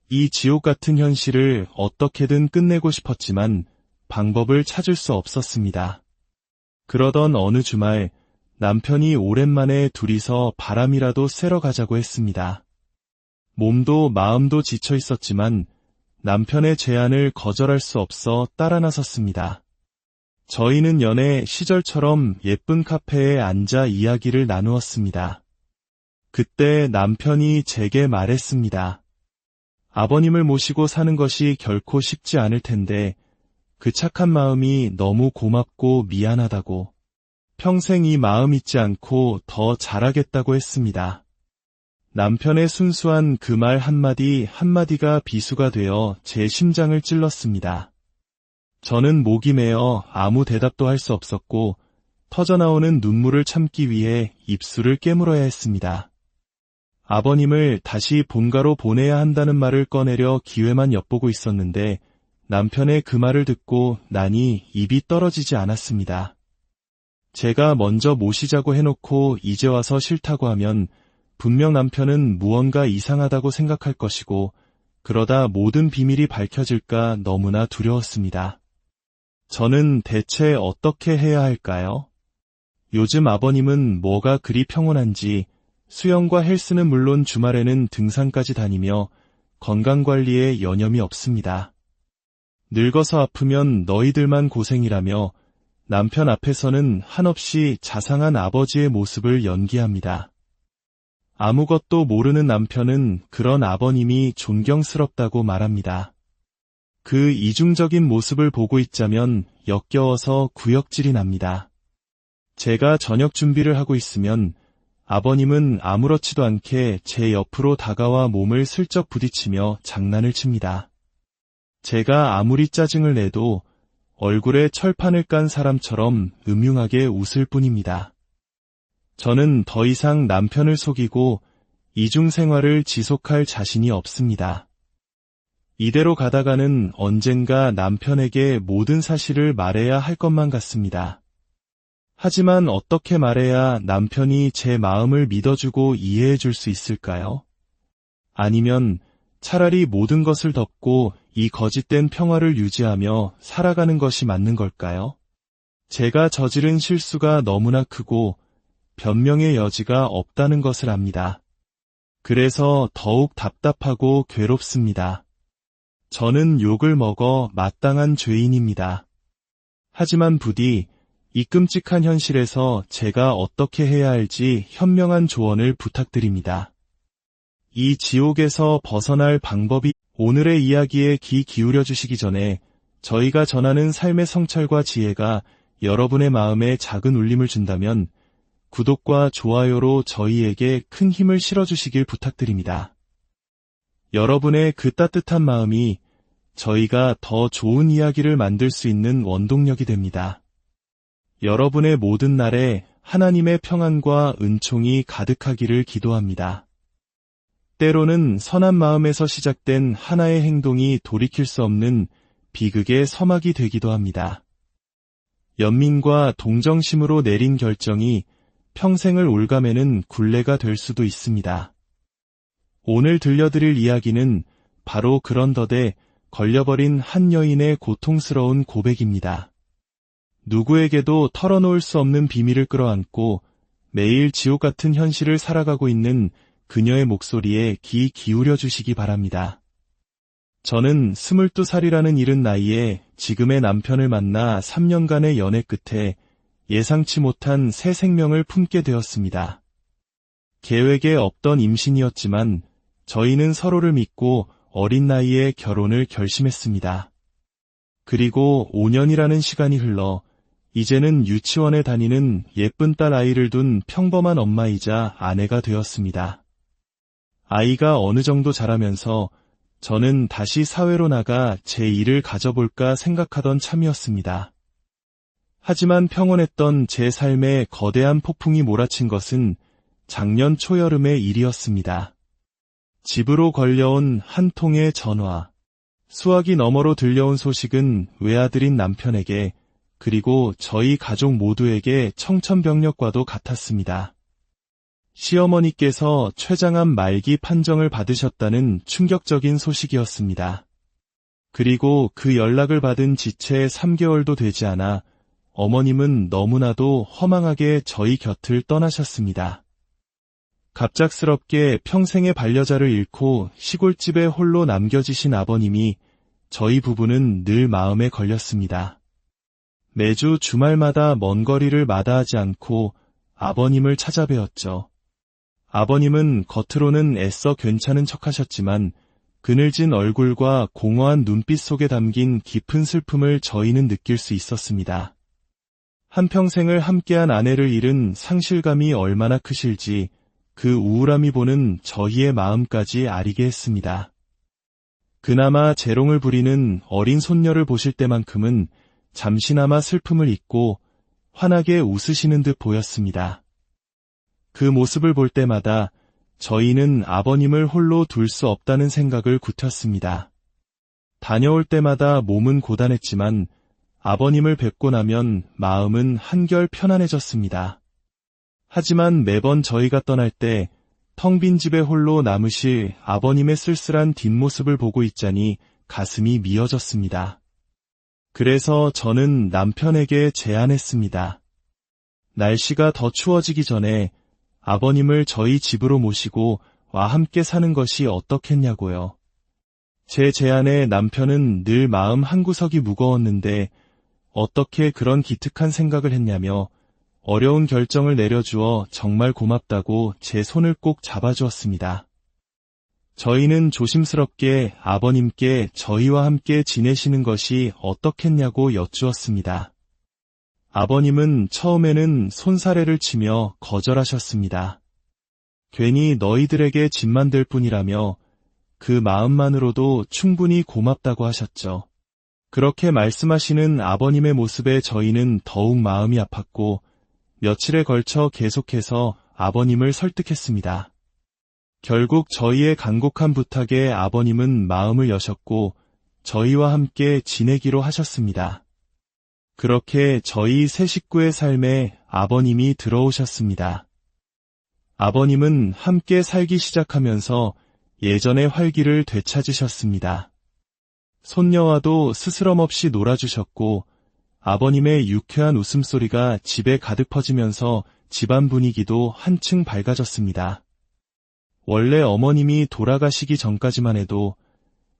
이 지옥 같은 현실을 어떻게든 끝내고 싶었지만 방법을 찾을 수 없었습니다. 그러던 어느 주말 남편이 오랜만에 둘이서 바람이라도 쐬러 가자고 했습니다. 몸도 마음도 지쳐 있었지만 남편의 제안을 거절할 수 없어 따라 나섰습니다. 저희는 연애 시절처럼 예쁜 카페에 앉아 이야기를 나누었습니다. 그때 남편이 제게 말했습니다. 아버님을 모시고 사는 것이 결코 쉽지 않을 텐데 그 착한 마음이 너무 고맙고 미안하다고, 평생 이 마음 잊지 않고 더 잘하겠다고 했습니다. 남편의 순수한 그 말 한마디 한마디가 비수가 되어 제 심장을 찔렀습니다. 저는 목이 메어 아무 대답도 할 수 없었고 터져나오는 눈물을 참기 위해 입술을 깨물어야 했습니다. 아버님을 다시 본가로 보내야 한다는 말을 꺼내려 기회만 엿보고 있었는데 남편의 그 말을 듣고 나니 입이 떨어지지 않았습니다. 제가 먼저 모시자고 해놓고 이제 와서 싫다고 하면 분명 남편은 무언가 이상하다고 생각할 것이고 그러다 모든 비밀이 밝혀질까 너무나 두려웠습니다. 저는 대체 어떻게 해야 할까요? 요즘 아버님은 뭐가 그리 평온한지 수영과 헬스는 물론 주말에는 등산까지 다니며 건강관리에 여념이 없습니다. 늙어서 아프면 너희들만 고생이라며 남편 앞에서는 한없이 자상한 아버지의 모습을 연기합니다. 아무것도 모르는 남편은 그런 아버님이 존경스럽다고 말합니다. 그 이중적인 모습을 보고 있자면 역겨워서 구역질이 납니다. 제가 저녁 준비를 하고 있으면 아버님은 아무렇지도 않게 제 옆으로 다가와 몸을 슬쩍 부딪히며 장난을 칩니다. 제가 아무리 짜증을 내도 얼굴에 철판을 깐 사람처럼 음흉하게 웃을 뿐입니다. 저는 더 이상 남편을 속이고 이중 생활을 지속할 자신이 없습니다. 이대로 가다가는 언젠가 남편에게 모든 사실을 말해야 할 것만 같습니다. 하지만 어떻게 말해야 남편이 제 마음을 믿어주고 이해해 줄 수 있을까요? 아니면 차라리 모든 것을 덮고 이 거짓된 평화를 유지하며 살아가는 것이 맞는 걸까요? 제가 저지른 실수가 너무나 크고 변명의 여지가 없다는 것을 압니다. 그래서 더욱 답답하고 괴롭습니다. 저는 욕을 먹어 마땅한 죄인입니다. 하지만 부디 이 끔찍한 현실에서 제가 어떻게 해야 할지 현명한 조언을 부탁드립니다. 이 지옥에서 벗어날 방법이 오늘의 이야기에 귀 기울여 주시기 전에 저희가 전하는 삶의 성찰과 지혜가 여러분의 마음에 작은 울림을 준다면 구독과 좋아요로 저희에게 큰 힘을 실어주시길 부탁드립니다. 여러분의 그 따뜻한 마음이 저희가 더 좋은 이야기를 만들 수 있는 원동력이 됩니다. 여러분의 모든 날에 하나님의 평안과 은총이 가득하기를 기도합니다. 때로는 선한 마음에서 시작된 하나의 행동이 돌이킬 수 없는 비극의 서막이 되기도 합니다. 연민과 동정심으로 내린 결정이 평생을 옭아매는 굴레가 될 수도 있습니다. 오늘 들려드릴 이야기는 바로 그런 덫에 걸려버린 한 여인의 고통스러운 고백입니다. 누구에게도 털어놓을 수 없는 비밀을 끌어안고 매일 지옥 같은 현실을 살아가고 있는 그녀의 목소리에 귀 기울여 주시기 바랍니다. 저는 22살이라는 이른 나이에 지금의 남편을 만나 3년간의 연애 끝에 예상치 못한 새 생명을 품게 되었습니다. 계획에 없던 임신이었지만 저희는 서로를 믿고 어린 나이에 결혼을 결심했습니다. 그리고 5년이라는 시간이 흘러 이제는 유치원에 다니는 예쁜 딸 아이를 둔 평범한 엄마이자 아내가 되었습니다. 아이가 어느 정도 자라면서 저는 다시 사회로 나가 제 일을 가져볼까 생각하던 참이었습니다. 하지만 평온했던 제 삶에 거대한 폭풍이 몰아친 것은 작년 초여름의 일이었습니다. 집으로 걸려온 한 통의 전화. 수화기 너머로 들려온 소식은 외아들인 남편에게 그리고 저희 가족 모두에게 청천벽력과도 같았습니다. 시어머니께서 췌장암 말기 판정을 받으셨다는 충격적인 소식이었습니다. 그리고 그 연락을 받은 지채 3개월도 되지 않아 어머님은 너무나도 허망하게 저희 곁을 떠나셨습니다. 갑작스럽게 평생의 반려자를 잃고 시골집에 홀로 남겨지신 아버님이 저희 부부는 늘 마음에 걸렸습니다. 매주 주말마다 먼 거리를 마다하지 않고 아버님을 찾아뵈었죠. 아버님은 겉으로는 애써 괜찮은 척하셨지만 그늘진 얼굴과 공허한 눈빛 속에 담긴 깊은 슬픔을 저희는 느낄 수 있었습니다. 한평생을 함께한 아내를 잃은 상실감이 얼마나 크실지 그 우울함이 보는 저희의 마음까지 아리게 했습니다. 그나마 재롱을 부리는 어린 손녀를 보실 때만큼은 잠시나마 슬픔을 잊고 환하게 웃으시는 듯 보였습니다. 그 모습을 볼 때마다 저희는 아버님을 홀로 둘 수 없다는 생각을 굳혔습니다. 다녀올 때마다 몸은 고단했지만 아버님을 뵙고 나면 마음은 한결 편안해졌습니다. 하지만 매번 저희가 떠날 때 텅 빈 집에 홀로 남으실 아버님의 쓸쓸한 뒷모습을 보고 있자니 가슴이 미어졌습니다. 그래서 저는 남편에게 제안했습니다. 날씨가 더 추워지기 전에 아버님을 저희 집으로 모시고 와 함께 사는 것이 어떻겠냐고요. 제 제안에 남편은 늘 마음 한구석이 무거웠는데 어떻게 그런 기특한 생각을 했냐며 어려운 결정을 내려주어 정말 고맙다고 제 손을 꼭 잡아주었습니다. 저희는 조심스럽게 아버님께 저희와 함께 지내시는 것이 어떻겠냐고 여쭈었습니다. 아버님은 처음에는 손사래를 치며 거절하셨습니다. 괜히 너희들에게 짐만 될 뿐이라며 그 마음만으로도 충분히 고맙다고 하셨죠. 그렇게 말씀하시는 아버님의 모습에 저희는 더욱 마음이 아팠고 며칠에 걸쳐 계속해서 아버님을 설득했습니다. 결국 저희의 간곡한 부탁에 아버님은 마음을 여셨고 저희와 함께 지내기로 하셨습니다. 그렇게 저희 세 식구의 삶에 아버님이 들어오셨습니다. 아버님은 함께 살기 시작하면서 예전의 활기를 되찾으셨습니다. 손녀와도 스스럼 없이 놀아주셨고 아버님의 유쾌한 웃음소리가 집에 가득 퍼지면서 집안 분위기도 한층 밝아졌습니다. 원래 어머님이 돌아가시기 전까지만 해도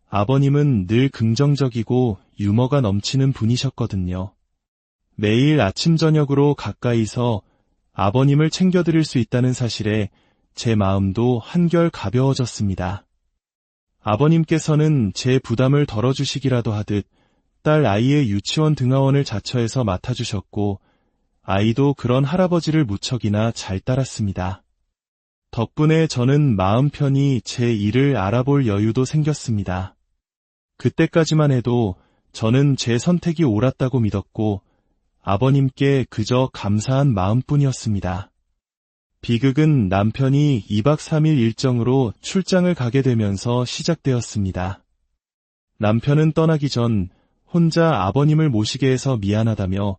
아버님은 늘 긍정적이고 유머가 넘치는 분이셨거든요. 매일 아침 저녁으로 가까이서 아버님을 챙겨드릴 수 있다는 사실에 제 마음도 한결 가벼워졌습니다. 아버님께서는 제 부담을 덜어주시기라도 하듯 딸 아이의 유치원 등하원을 자처해서 맡아주셨고 아이도 그런 할아버지를 무척이나 잘 따랐습니다. 덕분에 저는 마음 편히 제 일을 알아볼 여유도 생겼습니다. 그때까지만 해도 저는 제 선택이 옳았다고 믿었고 아버님께 그저 감사한 마음뿐이었습니다. 비극은 남편이 2박 3일 일정으로 출장을 가게 되면서 시작되었습니다. 남편은 떠나기 전 혼자 아버님을 모시게 해서 미안하다며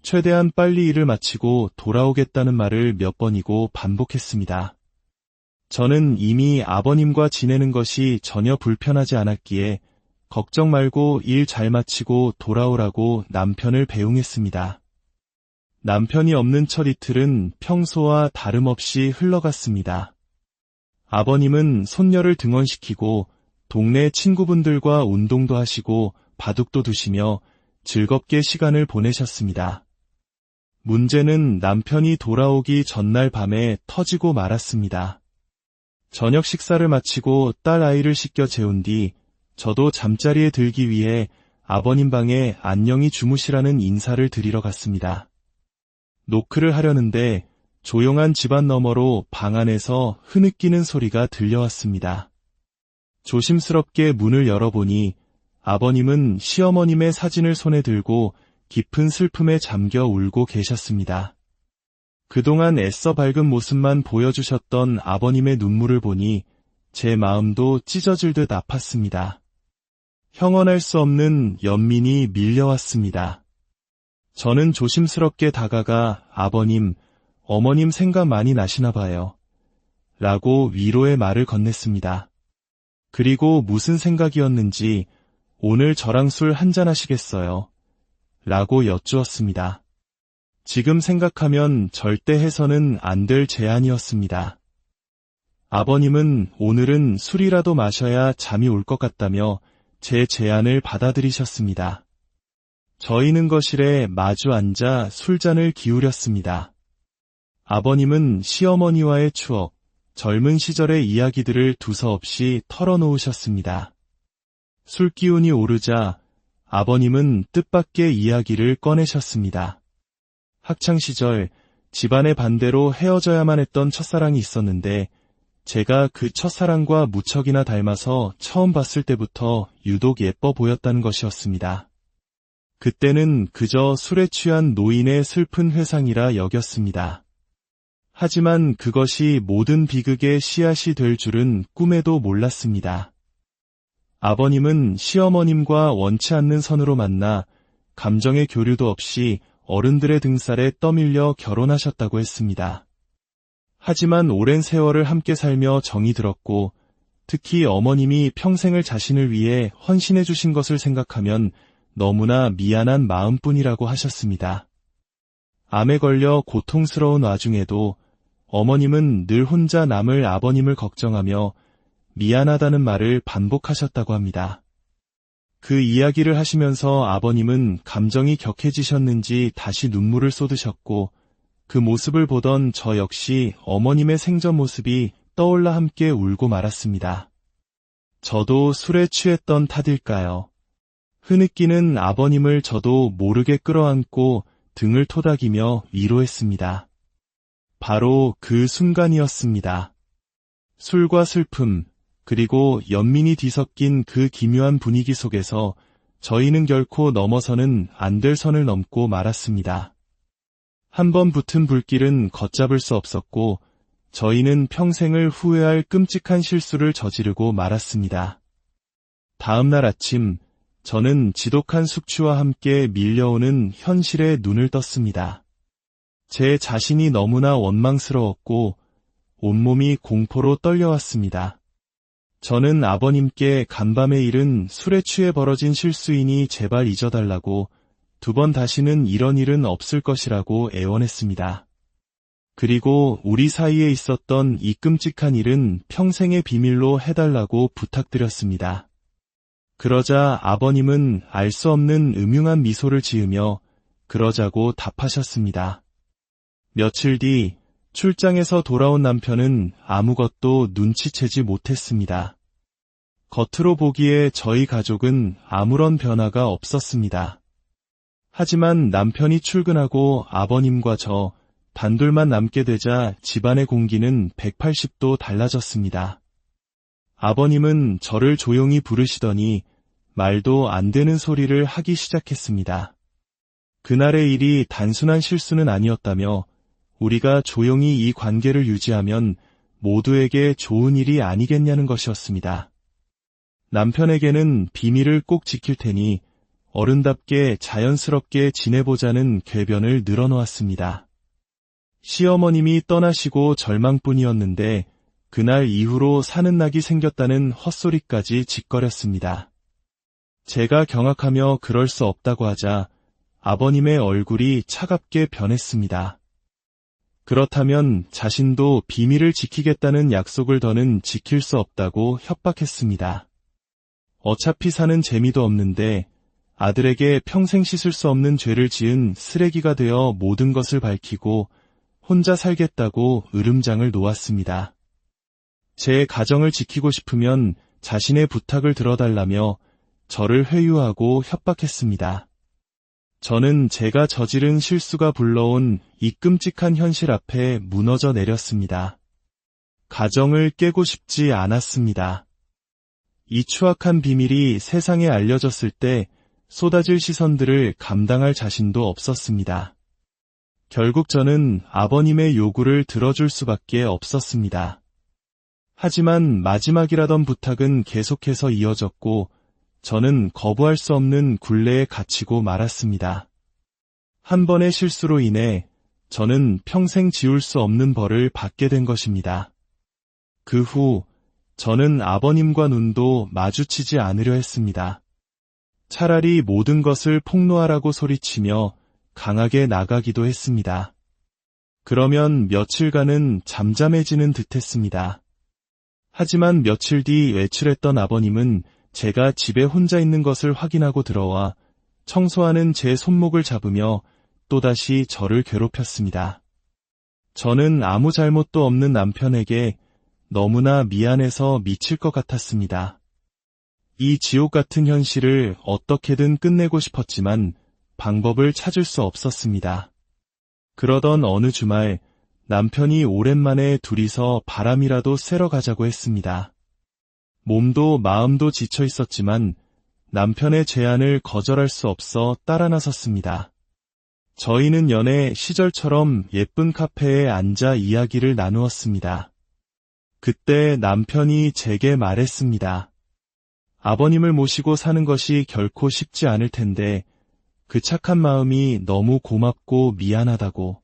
최대한 빨리 일을 마치고 돌아오겠다는 말을 몇 번이고 반복했습니다. 저는 이미 아버님과 지내는 것이 전혀 불편하지 않았기에 걱정 말고 일 잘 마치고 돌아오라고 남편을 배웅했습니다. 남편이 없는 첫 이틀은 평소와 다름없이 흘러갔습니다. 아버님은 손녀를 등원시키고 동네 친구분들과 운동도 하시고 바둑도 두시며 즐겁게 시간을 보내셨습니다. 문제는 남편이 돌아오기 전날 밤에 터지고 말았습니다. 저녁 식사를 마치고 딸 아이를 씻겨 재운 뒤 저도 잠자리에 들기 위해 아버님 방에 안녕히 주무시라는 인사를 드리러 갔습니다. 노크를 하려는데 조용한 집안 너머로 방 안에서 흐느끼는 소리가 들려왔습니다. 조심스럽게 문을 열어보니 아버님은 시어머님의 사진을 손에 들고 깊은 슬픔에 잠겨 울고 계셨습니다. 그동안 애써 밝은 모습만 보여주셨던 아버님의 눈물을 보니 제 마음도 찢어질 듯 아팠습니다. 형언할 수 없는 연민이 밀려왔습니다. 저는 조심스럽게 다가가 아버님, 어머님 생각 많이 나시나 봐요. 라고 위로의 말을 건넸습니다. 그리고 무슨 생각이었는지 오늘 저랑 술 한잔 하시겠어요? 라고 여쭈었습니다. 지금 생각하면 절대 해서는 안 될 제안이었습니다. 아버님은 오늘은 술이라도 마셔야 잠이 올 것 같다며 제 제안을 받아들이셨습니다. 저희는 거실에 마주 앉아 술잔을 기울였습니다. 아버님은 시어머니와의 추억, 젊은 시절의 이야기들을 두서없이 털어놓으셨습니다. 술기운이 오르자 아버님은 뜻밖의 이야기를 꺼내셨습니다. 학창시절 집안의 반대로 헤어져야만 했던 첫사랑이 있었는데 제가 그 첫사랑과 무척이나 닮아서 처음 봤을 때부터 유독 예뻐 보였다는 것이었습니다. 그때는 그저 술에 취한 노인의 슬픈 회상이라 여겼습니다. 하지만 그것이 모든 비극의 씨앗이 될 줄은 꿈에도 몰랐습니다. 아버님은 시어머님과 원치 않는 선으로 만나 감정의 교류도 없이 어른들의 등살에 떠밀려 결혼하셨다고 했습니다. 하지만 오랜 세월을 함께 살며 정이 들었고 특히 어머님이 평생을 자신을 위해 헌신해 주신 것을 생각하면 너무나 미안한 마음뿐이라고 하셨습니다. 암에 걸려 고통스러운 와중에도 어머님은 늘 혼자 남을 아버님을 걱정하며 미안하다는 말을 반복하셨다고 합니다. 그 이야기를 하시면서 아버님은 감정이 격해지셨는지 다시 눈물을 쏟으셨고 그 모습을 보던 저 역시 어머님의 생전 모습이 떠올라 함께 울고 말았습니다. 저도 술에 취했던 탓일까요? 흐느끼는 아버님을 저도 모르게 끌어안고 등을 토닥이며 위로했습니다. 바로 그 순간이었습니다. 술과 슬픔, 그리고 연민이 뒤섞인 그 기묘한 분위기 속에서 저희는 결코 넘어서는 안 될 선을 넘고 말았습니다. 한번 붙은 불길은 걷잡을 수 없었고 저희는 평생을 후회할 끔찍한 실수를 저지르고 말았습니다. 다음 날 아침, 저는 지독한 숙취와 함께 밀려오는 현실에 눈을 떴습니다. 제 자신이 너무나 원망스러웠고 온몸이 공포로 떨려왔습니다. 저는 아버님께 간밤의 일은 술에 취해 벌어진 실수이니 제발 잊어달라고 2번 다시는 이런 일은 없을 것이라고 애원했습니다. 그리고 우리 사이에 있었던 이 끔찍한 일은 평생의 비밀로 해달라고 부탁드렸습니다. 그러자 아버님은 알 수 없는 음흉한 미소를 지으며 그러자고 답하셨습니다. 며칠 뒤 출장에서 돌아온 남편은 아무것도 눈치채지 못했습니다. 겉으로 보기에 저희 가족은 아무런 변화가 없었습니다. 하지만 남편이 출근하고 아버님과 저 단둘만 남게 되자 집안의 공기는 180도 달라졌습니다. 아버님은 저를 조용히 부르시더니 말도 안 되는 소리를 하기 시작했습니다. 그날의 일이 단순한 실수는 아니었다며 우리가 조용히 이 관계를 유지하면 모두에게 좋은 일이 아니겠냐는 것이었습니다. 남편에게는 비밀을 꼭 지킬 테니 어른답게 자연스럽게 지내보자는 궤변을 늘어놓았습니다. 시어머님이 떠나시고 절망뿐이었는데 그날 이후로 사는 낙이 생겼다는 헛소리까지 짓거렸습니다. 제가 경악하며 그럴 수 없다고 하자 아버님의 얼굴이 차갑게 변했습니다. 그렇다면 자신도 비밀을 지키겠다는 약속을 더는 지킬 수 없다고 협박했습니다. 어차피 사는 재미도 없는데 아들에게 평생 씻을 수 없는 죄를 지은 쓰레기가 되어 모든 것을 밝히고 혼자 살겠다고 으름장을 놓았습니다. 제 가정을 지키고 싶으면 자신의 부탁을 들어달라며 저를 회유하고 협박했습니다. 저는 제가 저지른 실수가 불러온 이 끔찍한 현실 앞에 무너져 내렸습니다. 가정을 깨고 싶지 않았습니다. 이 추악한 비밀이 세상에 알려졌을 때 쏟아질 시선들을 감당할 자신도 없었습니다. 결국 저는 아버님의 요구를 들어줄 수밖에 없었습니다. 하지만 마지막이라던 부탁은 계속해서 이어졌고 저는 거부할 수 없는 굴레에 갇히고 말았습니다. 한 번의 실수로 인해 저는 평생 지울 수 없는 벌을 받게 된 것입니다. 그 후 저는 아버님과 눈도 마주치지 않으려 했습니다. 차라리 모든 것을 폭로하라고 소리치며 강하게 나가기도 했습니다. 그러면 며칠간은 잠잠해지는 듯했습니다. 하지만 며칠 뒤 외출했던 아버님은 제가 집에 혼자 있는 것을 확인하고 들어와 청소하는 제 손목을 잡으며 또다시 저를 괴롭혔습니다. 저는 아무 잘못도 없는 남편에게 너무나 미안해서 미칠 것 같았습니다. 이 지옥 같은 현실을 어떻게든 끝내고 싶었지만 방법을 찾을 수 없었습니다. 그러던 어느 주말 남편이 오랜만에 둘이서 바람이라도 쐬러 가자고 했습니다. 몸도 마음도 지쳐 있었지만 남편의 제안을 거절할 수 없어 따라 나섰습니다. 저희는 연애 시절처럼 예쁜 카페에 앉아 이야기를 나누었습니다. 그때 남편이 제게 말했습니다. 아버님을 모시고 사는 것이 결코 쉽지 않을 텐데 그 착한 마음이 너무 고맙고 미안하다고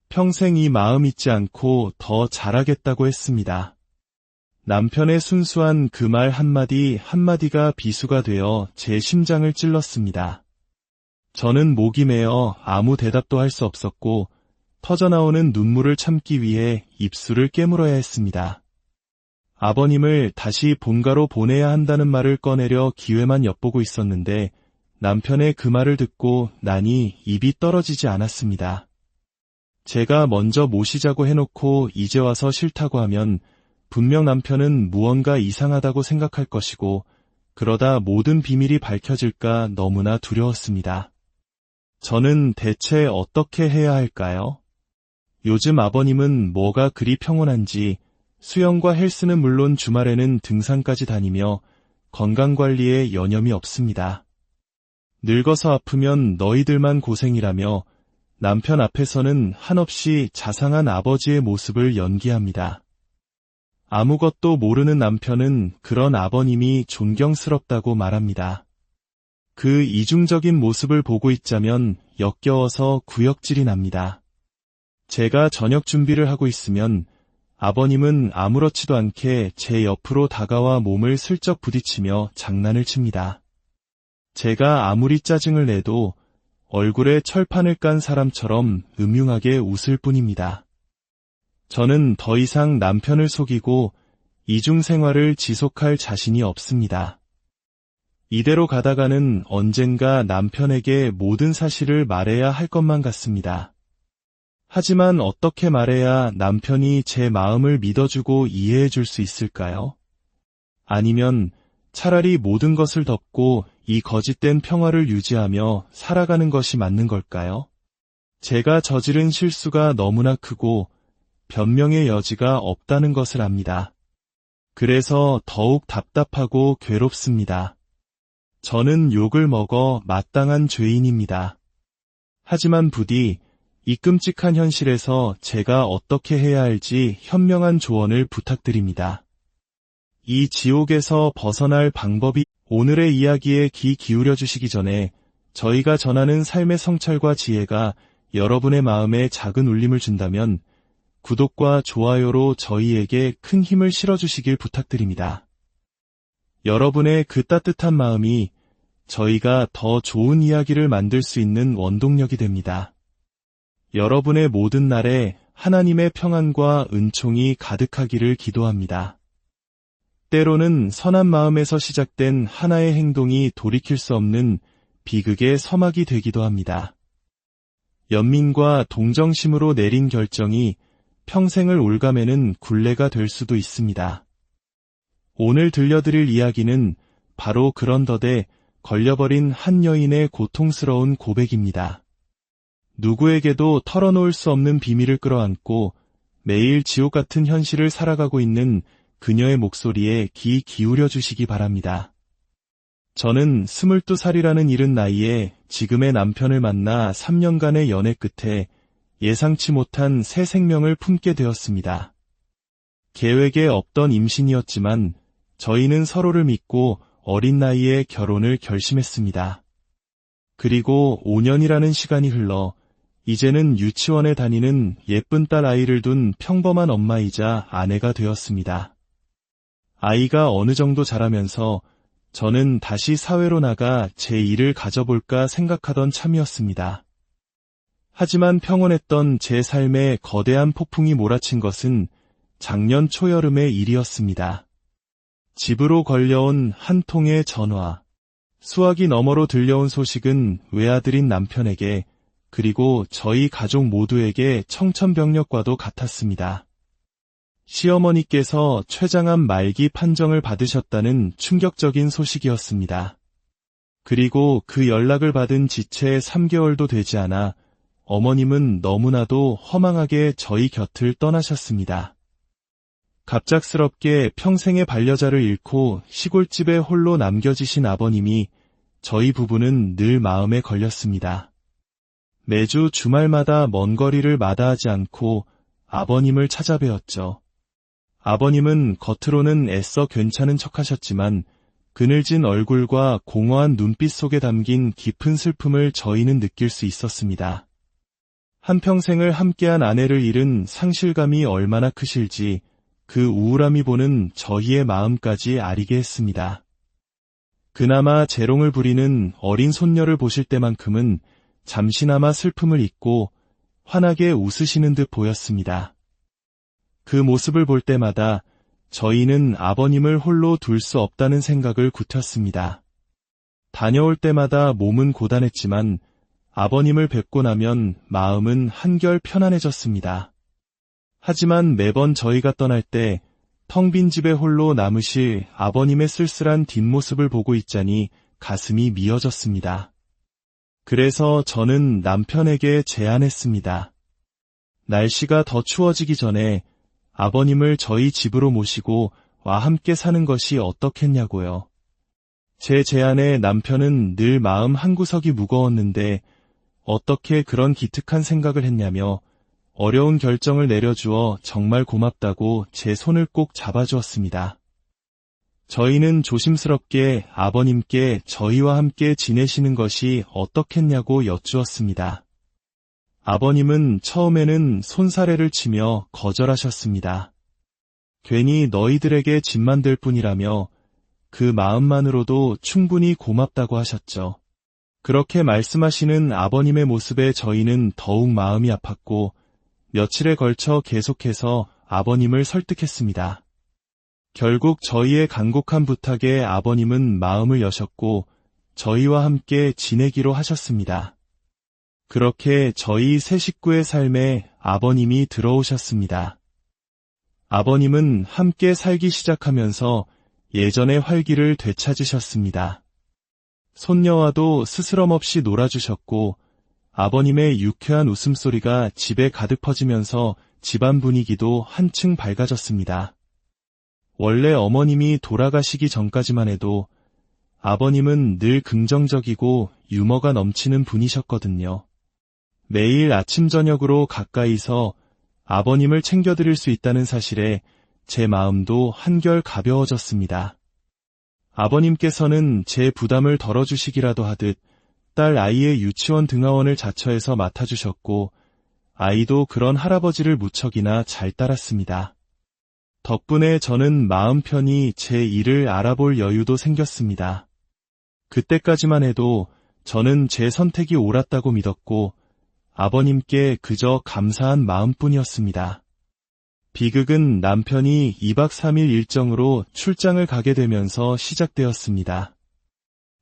평생 이 마음 잊지 않고 더 잘하겠다고 했습니다. 남편의 순수한 그 말 한마디 한마디가 비수가 되어 제 심장을 찔렀습니다. 저는 목이 메어 아무 대답도 할 수 없었고 터져나오는 눈물을 참기 위해 입술을 깨물어야 했습니다. 아버님을 다시 본가로 보내야 한다는 말을 꺼내려 기회만 엿보고 있었는데 남편의 그 말을 듣고 나니 입이 떨어지지 않았습니다. 제가 먼저 모시자고 해놓고 이제 와서 싫다고 하면 분명 남편은 무언가 이상하다고 생각할 것이고 그러다 모든 비밀이 밝혀질까 너무나 두려웠습니다. 저는 대체 어떻게 해야 할까요? 요즘 아버님은 뭐가 그리 평온한지 수영과 헬스는 물론 주말에는 등산까지 다니며 건강관리에 여념이 없습니다. 늙어서 아프면 너희들만 고생이라며 남편 앞에서는 한없이 자상한 아버지의 모습을 연기합니다. 아무것도 모르는 남편은 그런 아버님이 존경스럽다고 말합니다. 그 이중적인 모습을 보고 있자면 역겨워서 구역질이 납니다. 제가 저녁 준비를 하고 있으면 아버님은 아무렇지도 않게 제 옆으로 다가와 몸을 슬쩍 부딪히며 장난을 칩니다. 제가 아무리 짜증을 내도 얼굴에 철판을 깐 사람처럼 음흉하게 웃을 뿐입니다. 저는 더 이상 남편을 속이고 이중생활을 지속할 자신이 없습니다. 이대로 가다가는 언젠가 남편에게 모든 사실을 말해야 할 것만 같습니다. 하지만 어떻게 말해야 남편이 제 마음을 믿어주고 이해해 줄 수 있을까요? 아니면 차라리 모든 것을 덮고 이 거짓된 평화를 유지하며 살아가는 것이 맞는 걸까요? 제가 저지른 실수가 너무나 크고 변명의 여지가 없다는 것을 압니다. 그래서 더욱 답답하고 괴롭습니다. 저는 욕을 먹어 마땅한 죄인입니다. 하지만 부디 이 끔찍한 현실에서 제가 어떻게 해야 할지 현명한 조언을 부탁드립니다. 이 지옥에서 벗어날 방법이 오늘의 이야기에 귀 기울여 주시기 전에 저희가 전하는 삶의 성찰과 지혜가 여러분의 마음에 작은 울림을 준다면 구독과 좋아요로 저희에게 큰 힘을 실어주시길 부탁드립니다. 여러분의 그 따뜻한 마음이 저희가 더 좋은 이야기를 만들 수 있는 원동력이 됩니다. 여러분의 모든 날에 하나님의 평안과 은총이 가득하기를 기도합니다. 때로는 선한 마음에서 시작된 하나의 행동이 돌이킬 수 없는 비극의 서막이 되기도 합니다. 연민과 동정심으로 내린 결정이 평생을 옭아매는 굴레가 될 수도 있습니다. 오늘 들려드릴 이야기는 바로 그런 덫에 걸려버린 한 여인의 고통스러운 고백입니다. 누구에게도 털어놓을 수 없는 비밀을 끌어안고 매일 지옥 같은 현실을 살아가고 있는 그녀의 목소리에 귀 기울여 주시기 바랍니다. 저는 22살이라는 이른 나이에 지금의 남편을 만나 3년간의 연애 끝에 예상치 못한 새 생명을 품게 되었습니다. 계획에 없던 임신이었지만 저희는 서로를 믿고 어린 나이에 결혼을 결심했습니다. 그리고 5년이라는 시간이 흘러 이제는 유치원에 다니는 예쁜 딸 아이를 둔 평범한 엄마이자 아내가 되었습니다. 아이가 어느 정도 자라면서 저는 다시 사회로 나가 제 일을 가져볼까 생각하던 참이었습니다. 하지만 평온했던 제 삶에 거대한 폭풍이 몰아친 것은 작년 초여름의 일이었습니다. 집으로 걸려온 한 통의 전화. 수화기 너머로 들려온 소식은 외아들인 남편에게 그리고 저희 가족 모두에게 청천벽력과도 같았습니다. 시어머니께서 췌장암 말기 판정을 받으셨다는 충격적인 소식이었습니다. 그리고 그 연락을 받은 지채 3개월도 되지 않아 어머님은 너무나도 허망하게 저희 곁을 떠나셨습니다. 갑작스럽게 평생의 반려자를 잃고 시골집에 홀로 남겨지신 아버님이 저희 부부는 늘 마음에 걸렸습니다. 매주 주말마다 먼 거리를 마다하지 않고 아버님을 찾아뵈었죠. 아버님은 겉으로는 애써 괜찮은 척하셨지만 그늘진 얼굴과 공허한 눈빛 속에 담긴 깊은 슬픔을 저희는 느낄 수 있었습니다. 한평생을 함께한 아내를 잃은 상실감이 얼마나 크실지 그 우울함이 보는 저희의 마음까지 아리게 했습니다. 그나마 재롱을 부리는 어린 손녀를 보실 때만큼은 잠시나마 슬픔을 잊고 환하게 웃으시는 듯 보였습니다. 그 모습을 볼 때마다 저희는 아버님을 홀로 둘 수 없다는 생각을 굳혔습니다. 다녀올 때마다 몸은 고단했지만 아버님을 뵙고 나면 마음은 한결 편안해졌습니다. 하지만 매번 저희가 떠날 때 텅 빈 집에 홀로 남으실 아버님의 쓸쓸한 뒷모습을 보고 있자니 가슴이 미어졌습니다. 그래서 저는 남편에게 제안했습니다. 날씨가 더 추워지기 전에 아버님을 저희 집으로 모시고 와 함께 사는 것이 어떻겠냐고요. 제 제안에 남편은 늘 마음 한구석이 무거웠는데 어떻게 그런 기특한 생각을 했냐며 어려운 결정을 내려주어 정말 고맙다고 제 손을 꼭 잡아주었습니다. 저희는 조심스럽게 아버님께 저희와 함께 지내시는 것이 어떻겠냐고 여쭈었습니다. 아버님은 처음에는 손사래를 치며 거절하셨습니다. 괜히 너희들에게 짐만 될 뿐이라며 그 마음만으로도 충분히 고맙다고 하셨죠. 그렇게 말씀하시는 아버님의 모습에 저희는 더욱 마음이 아팠고 며칠에 걸쳐 계속해서 아버님을 설득했습니다. 결국 저희의 간곡한 부탁에 아버님은 마음을 여셨고 저희와 함께 지내기로 하셨습니다. 그렇게 저희 세 식구의 삶에 아버님이 들어오셨습니다. 아버님은 함께 살기 시작하면서 예전의 활기를 되찾으셨습니다. 손녀와도 스스럼 없이 놀아주셨고 아버님의 유쾌한 웃음소리가 집에 가득 퍼지면서 집안 분위기도 한층 밝아졌습니다. 원래 어머님이 돌아가시기 전까지만 해도 아버님은 늘 긍정적이고 유머가 넘치는 분이셨거든요. 매일 아침 저녁으로 가까이서 아버님을 챙겨드릴 수 있다는 사실에 제 마음도 한결 가벼워졌습니다. 아버님께서는 제 부담을 덜어주시기라도 하듯 딸 아이의 유치원 등하원을 자처해서 맡아주셨고 아이도 그런 할아버지를 무척이나 잘 따랐습니다. 덕분에 저는 마음 편히 제 일을 알아볼 여유도 생겼습니다. 그때까지만 해도 저는 제 선택이 옳았다고 믿었고 아버님께 그저 감사한 마음뿐이었습니다. 비극은 남편이 2박 3일 일정으로 출장을 가게 되면서 시작되었습니다.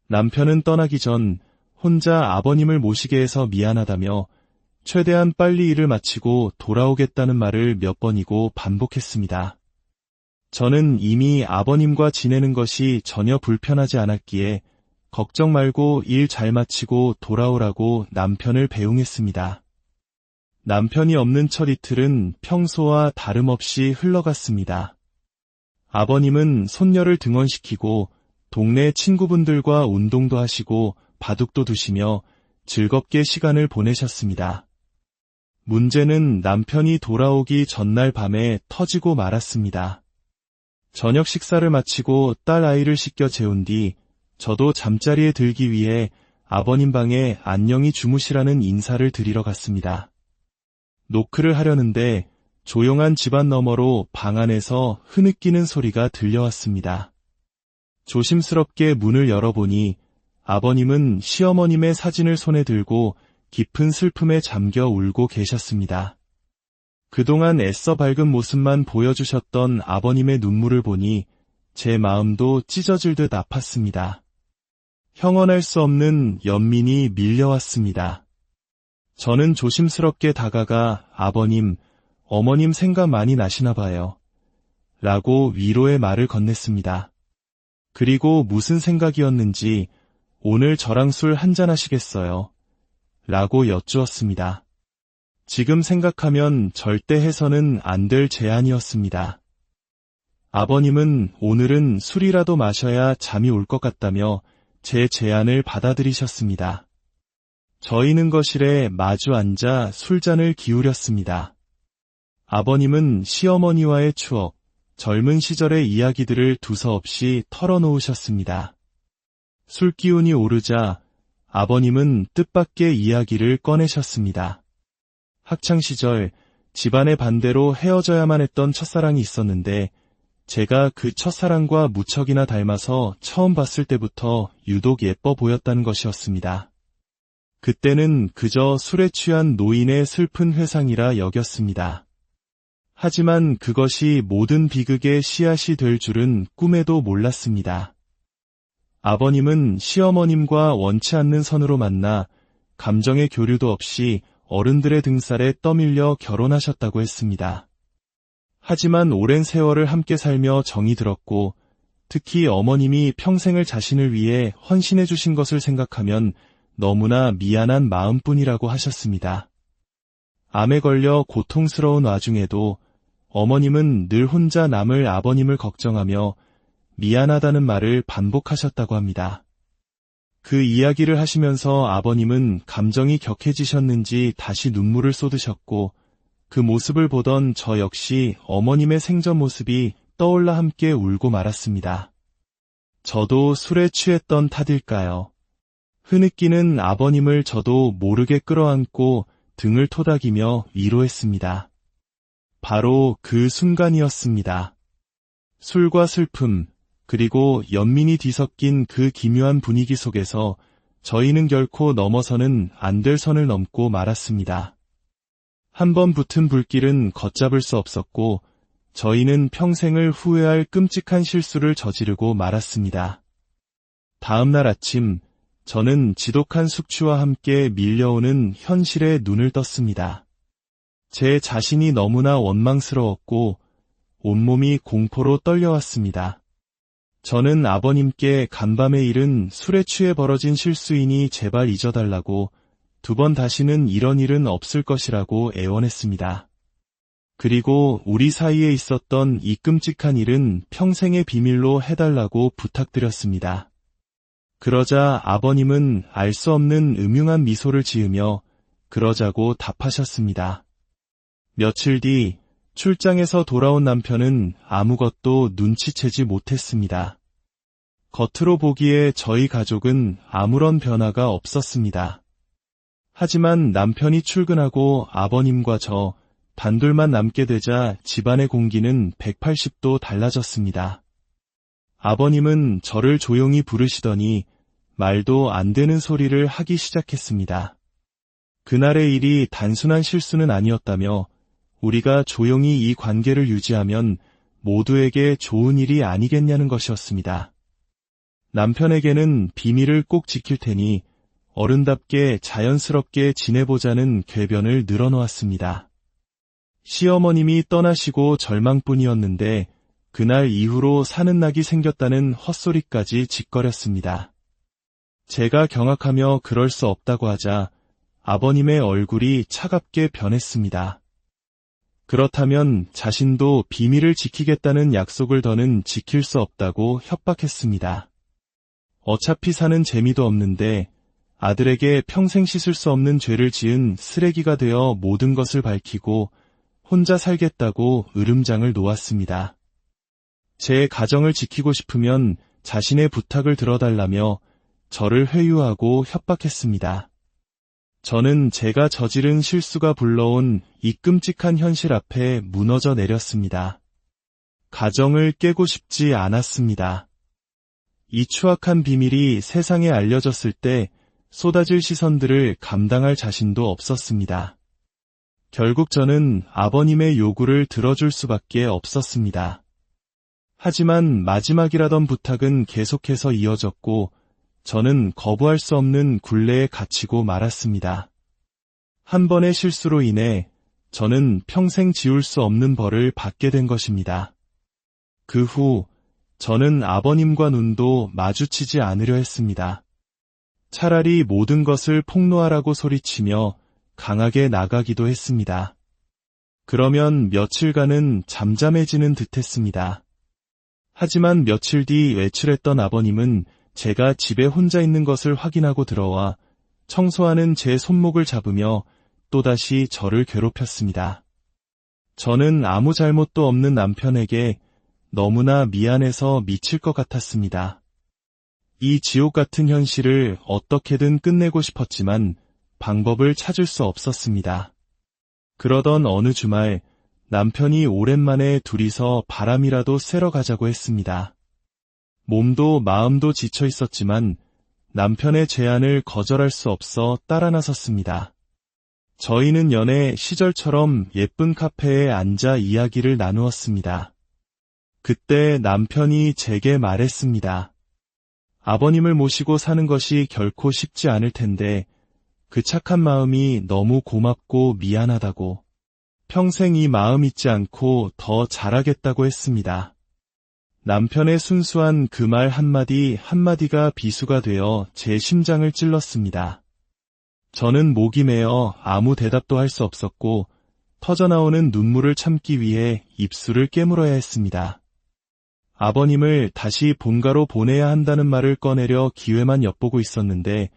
남편은 떠나기 전 혼자 아버님을 모시게 해서 미안하다며 최대한 빨리 일을 마치고 돌아오겠다는 말을 몇 번이고 반복했습니다. 저는 이미 아버님과 지내는 것이 전혀 불편하지 않았기에 걱정 말고 일 잘 마치고 돌아오라고 남편을 배웅했습니다. 남편이 없는 첫 이틀은 평소와 다름없이 흘러갔습니다. 아버님은 손녀를 등원시키고 동네 친구분들과 운동도 하시고 바둑도 두시며 즐겁게 시간을 보내셨습니다. 문제는 남편이 돌아오기 전날 밤에 터지고 말았습니다. 저녁 식사를 마치고 딸 아이를 씻겨 재운 뒤 저도 잠자리에 들기 위해 아버님 방에 안녕히 주무시라는 인사를 드리러 갔습니다. 노크를 하려는데 조용한 집안 너머로 방 안에서 흐느끼는 소리가 들려왔습니다. 조심스럽게 문을 열어보니 아버님은 시어머님의 사진을 손에 들고 깊은 슬픔에 잠겨 울고 계셨습니다. 그동안 애써 밝은 모습만 보여주셨던 아버님의 눈물을 보니 제 마음도 찢어질 듯 아팠습니다. 형언할 수 없는 연민이 밀려왔습니다. 저는 조심스럽게 다가가 아버님, 어머님 생각 많이 나시나 봐요. 라고 위로의 말을 건넸습니다. 그리고 무슨 생각이었는지 오늘 저랑 술 한잔 하시겠어요? 라고 여쭈었습니다. 지금 생각하면 절대 해서는 안 될 제안이었습니다. 아버님은 오늘은 술이라도 마셔야 잠이 올 것 같다며 제 제안을 받아들이셨습니다. 저희는 거실에 마주 앉아 술잔을 기울였습니다. 아버님은 시어머니와의 추억, 젊은 시절의 이야기들을 두서없이 털어놓으셨습니다. 술기운이 오르자 아버님은 뜻밖의 이야기를 꺼내셨습니다. 학창시절 집안의 반대로 헤어져야만 했던 첫사랑이 있었는데 제가 그 첫사랑과 무척이나 닮아서 처음 봤을 때부터 유독 예뻐 보였다는 것이었습니다. 그때는 그저 술에 취한 노인의 슬픈 회상이라 여겼습니다. 하지만 그것이 모든 비극의 씨앗이 될 줄은 꿈에도 몰랐습니다. 아버님은 시어머님과 원치 않는 선으로 만나 감정의 교류도 없이 어른들의 등살에 떠밀려 결혼하셨다고 했습니다. 하지만 오랜 세월을 함께 살며 정이 들었고 특히 어머님이 평생을 자신을 위해 헌신해 주신 것을 생각하면 너무나 미안한 마음뿐이라고 하셨습니다. 암에 걸려 고통스러운 와중에도 어머님은 늘 혼자 남을 아버님을 걱정하며 미안하다는 말을 반복하셨다고 합니다. 그 이야기를 하시면서 아버님은 감정이 격해지셨는지 다시 눈물을 쏟으셨고 그 모습을 보던 저 역시 어머님의 생전 모습이 떠올라 함께 울고 말았습니다. 저도 술에 취했던 탓일까요? 흐느끼는 아버님을 저도 모르게 끌어안고 등을 토닥이며 위로했습니다. 바로 그 순간이었습니다. 술과 슬픔, 그리고 연민이 뒤섞인 그 기묘한 분위기 속에서 저희는 결코 넘어서는 안 될 선을 넘고 말았습니다. 한번 붙은 불길은 걷잡을 수 없었고 저희는 평생을 후회할 끔찍한 실수를 저지르고 말았습니다. 다음 날 아침, 저는 지독한 숙취와 함께 밀려오는 현실에 눈을 떴습니다. 제 자신이 너무나 원망스러웠고 온몸이 공포로 떨려왔습니다. 저는 아버님께 간밤의 일은 술에 취해 벌어진 실수이니 제발 잊어달라고 2번 다시는 이런 일은 없을 것이라고 애원했습니다. 그리고 우리 사이에 있었던 이 끔찍한 일은 평생의 비밀로 해달라고 부탁드렸습니다. 그러자 아버님은 알 수 없는 음흉한 미소를 지으며 그러자고 답하셨습니다. 며칠 뒤 출장에서 돌아온 남편은 아무것도 눈치채지 못했습니다. 겉으로 보기에 저희 가족은 아무런 변화가 없었습니다. 하지만 남편이 출근하고 아버님과 저 단둘만 남게 되자 집안의 공기는 180도 달라졌습니다. 아버님은 저를 조용히 부르시더니 말도 안 되는 소리를 하기 시작했습니다. 그날의 일이 단순한 실수는 아니었다며 우리가 조용히 이 관계를 유지하면 모두에게 좋은 일이 아니겠냐는 것이었습니다. 남편에게는 비밀을 꼭 지킬 테니 어른답게 자연스럽게 지내보자는 궤변을 늘어놓았습니다. 시어머님이 떠나시고 절망뿐이었는데 그날 이후로 사는 낙이 생겼다는 헛소리까지 짓거렸습니다. 제가 경악하며 그럴 수 없다고 하자 아버님의 얼굴이 차갑게 변했습니다. 그렇다면 자신도 비밀을 지키겠다는 약속을 더는 지킬 수 없다고 협박했습니다. 어차피 사는 재미도 없는데 아들에게 평생 씻을 수 없는 죄를 지은 쓰레기가 되어 모든 것을 밝히고 혼자 살겠다고 으름장을 놓았습니다. 제 가정을 지키고 싶으면 자신의 부탁을 들어달라며 저를 회유하고 협박했습니다. 저는 제가 저지른 실수가 불러온 이 끔찍한 현실 앞에 무너져 내렸습니다. 가정을 깨고 싶지 않았습니다. 이 추악한 비밀이 세상에 알려졌을 때 쏟아질 시선들을 감당할 자신도 없었습니다. 결국 저는 아버님의 요구를 들어줄 수밖에 없었습니다. 하지만 마지막이라던 부탁은 계속해서 이어졌고 저는 거부할 수 없는 굴레에 갇히고 말았습니다. 한 번의 실수로 인해 저는 평생 지울 수 없는 벌을 받게 된 것입니다. 그 후 저는 아버님과 눈도 마주치지 않으려 했습니다. 차라리 모든 것을 폭로하라고 소리치며 강하게 나가기도 했습니다. 그러면 며칠간은 잠잠해지는 듯했습니다. 하지만 며칠 뒤 외출했던 아버님은 제가 집에 혼자 있는 것을 확인하고 들어와 청소하는 제 손목을 잡으며 또다시 저를 괴롭혔습니다. 저는 아무 잘못도 없는 남편에게 너무나 미안해서 미칠 것 같았습니다. 이 지옥 같은 현실을 어떻게든 끝내고 싶었지만 방법을 찾을 수 없었습니다. 그러던 어느 주말 남편이 오랜만에 둘이서 바람이라도 쐬러 가자고 했습니다. 몸도 마음도 지쳐 있었지만 남편의 제안을 거절할 수 없어 따라 나섰습니다. 저희는 연애 시절처럼 예쁜 카페에 앉아 이야기를 나누었습니다. 그때 남편이 제게 말했습니다. 아버님을 모시고 사는 것이 결코 쉽지 않을 텐데 그 착한 마음이 너무 고맙고 미안하다고 평생 이 마음 잊지 않고 더 잘하겠다고 했습니다. 남편의 순수한 그 말 한마디 한마디가 비수가 되어 제 심장을 찔렀습니다. 저는 목이 메어 아무 대답도 할 수 없었고 터져나오는 눈물을 참기 위해 입술을 깨물어야 했습니다. 아버님을 다시 본가로 보내야 한다는 말을 꺼내려 기회만 엿보고 있었는데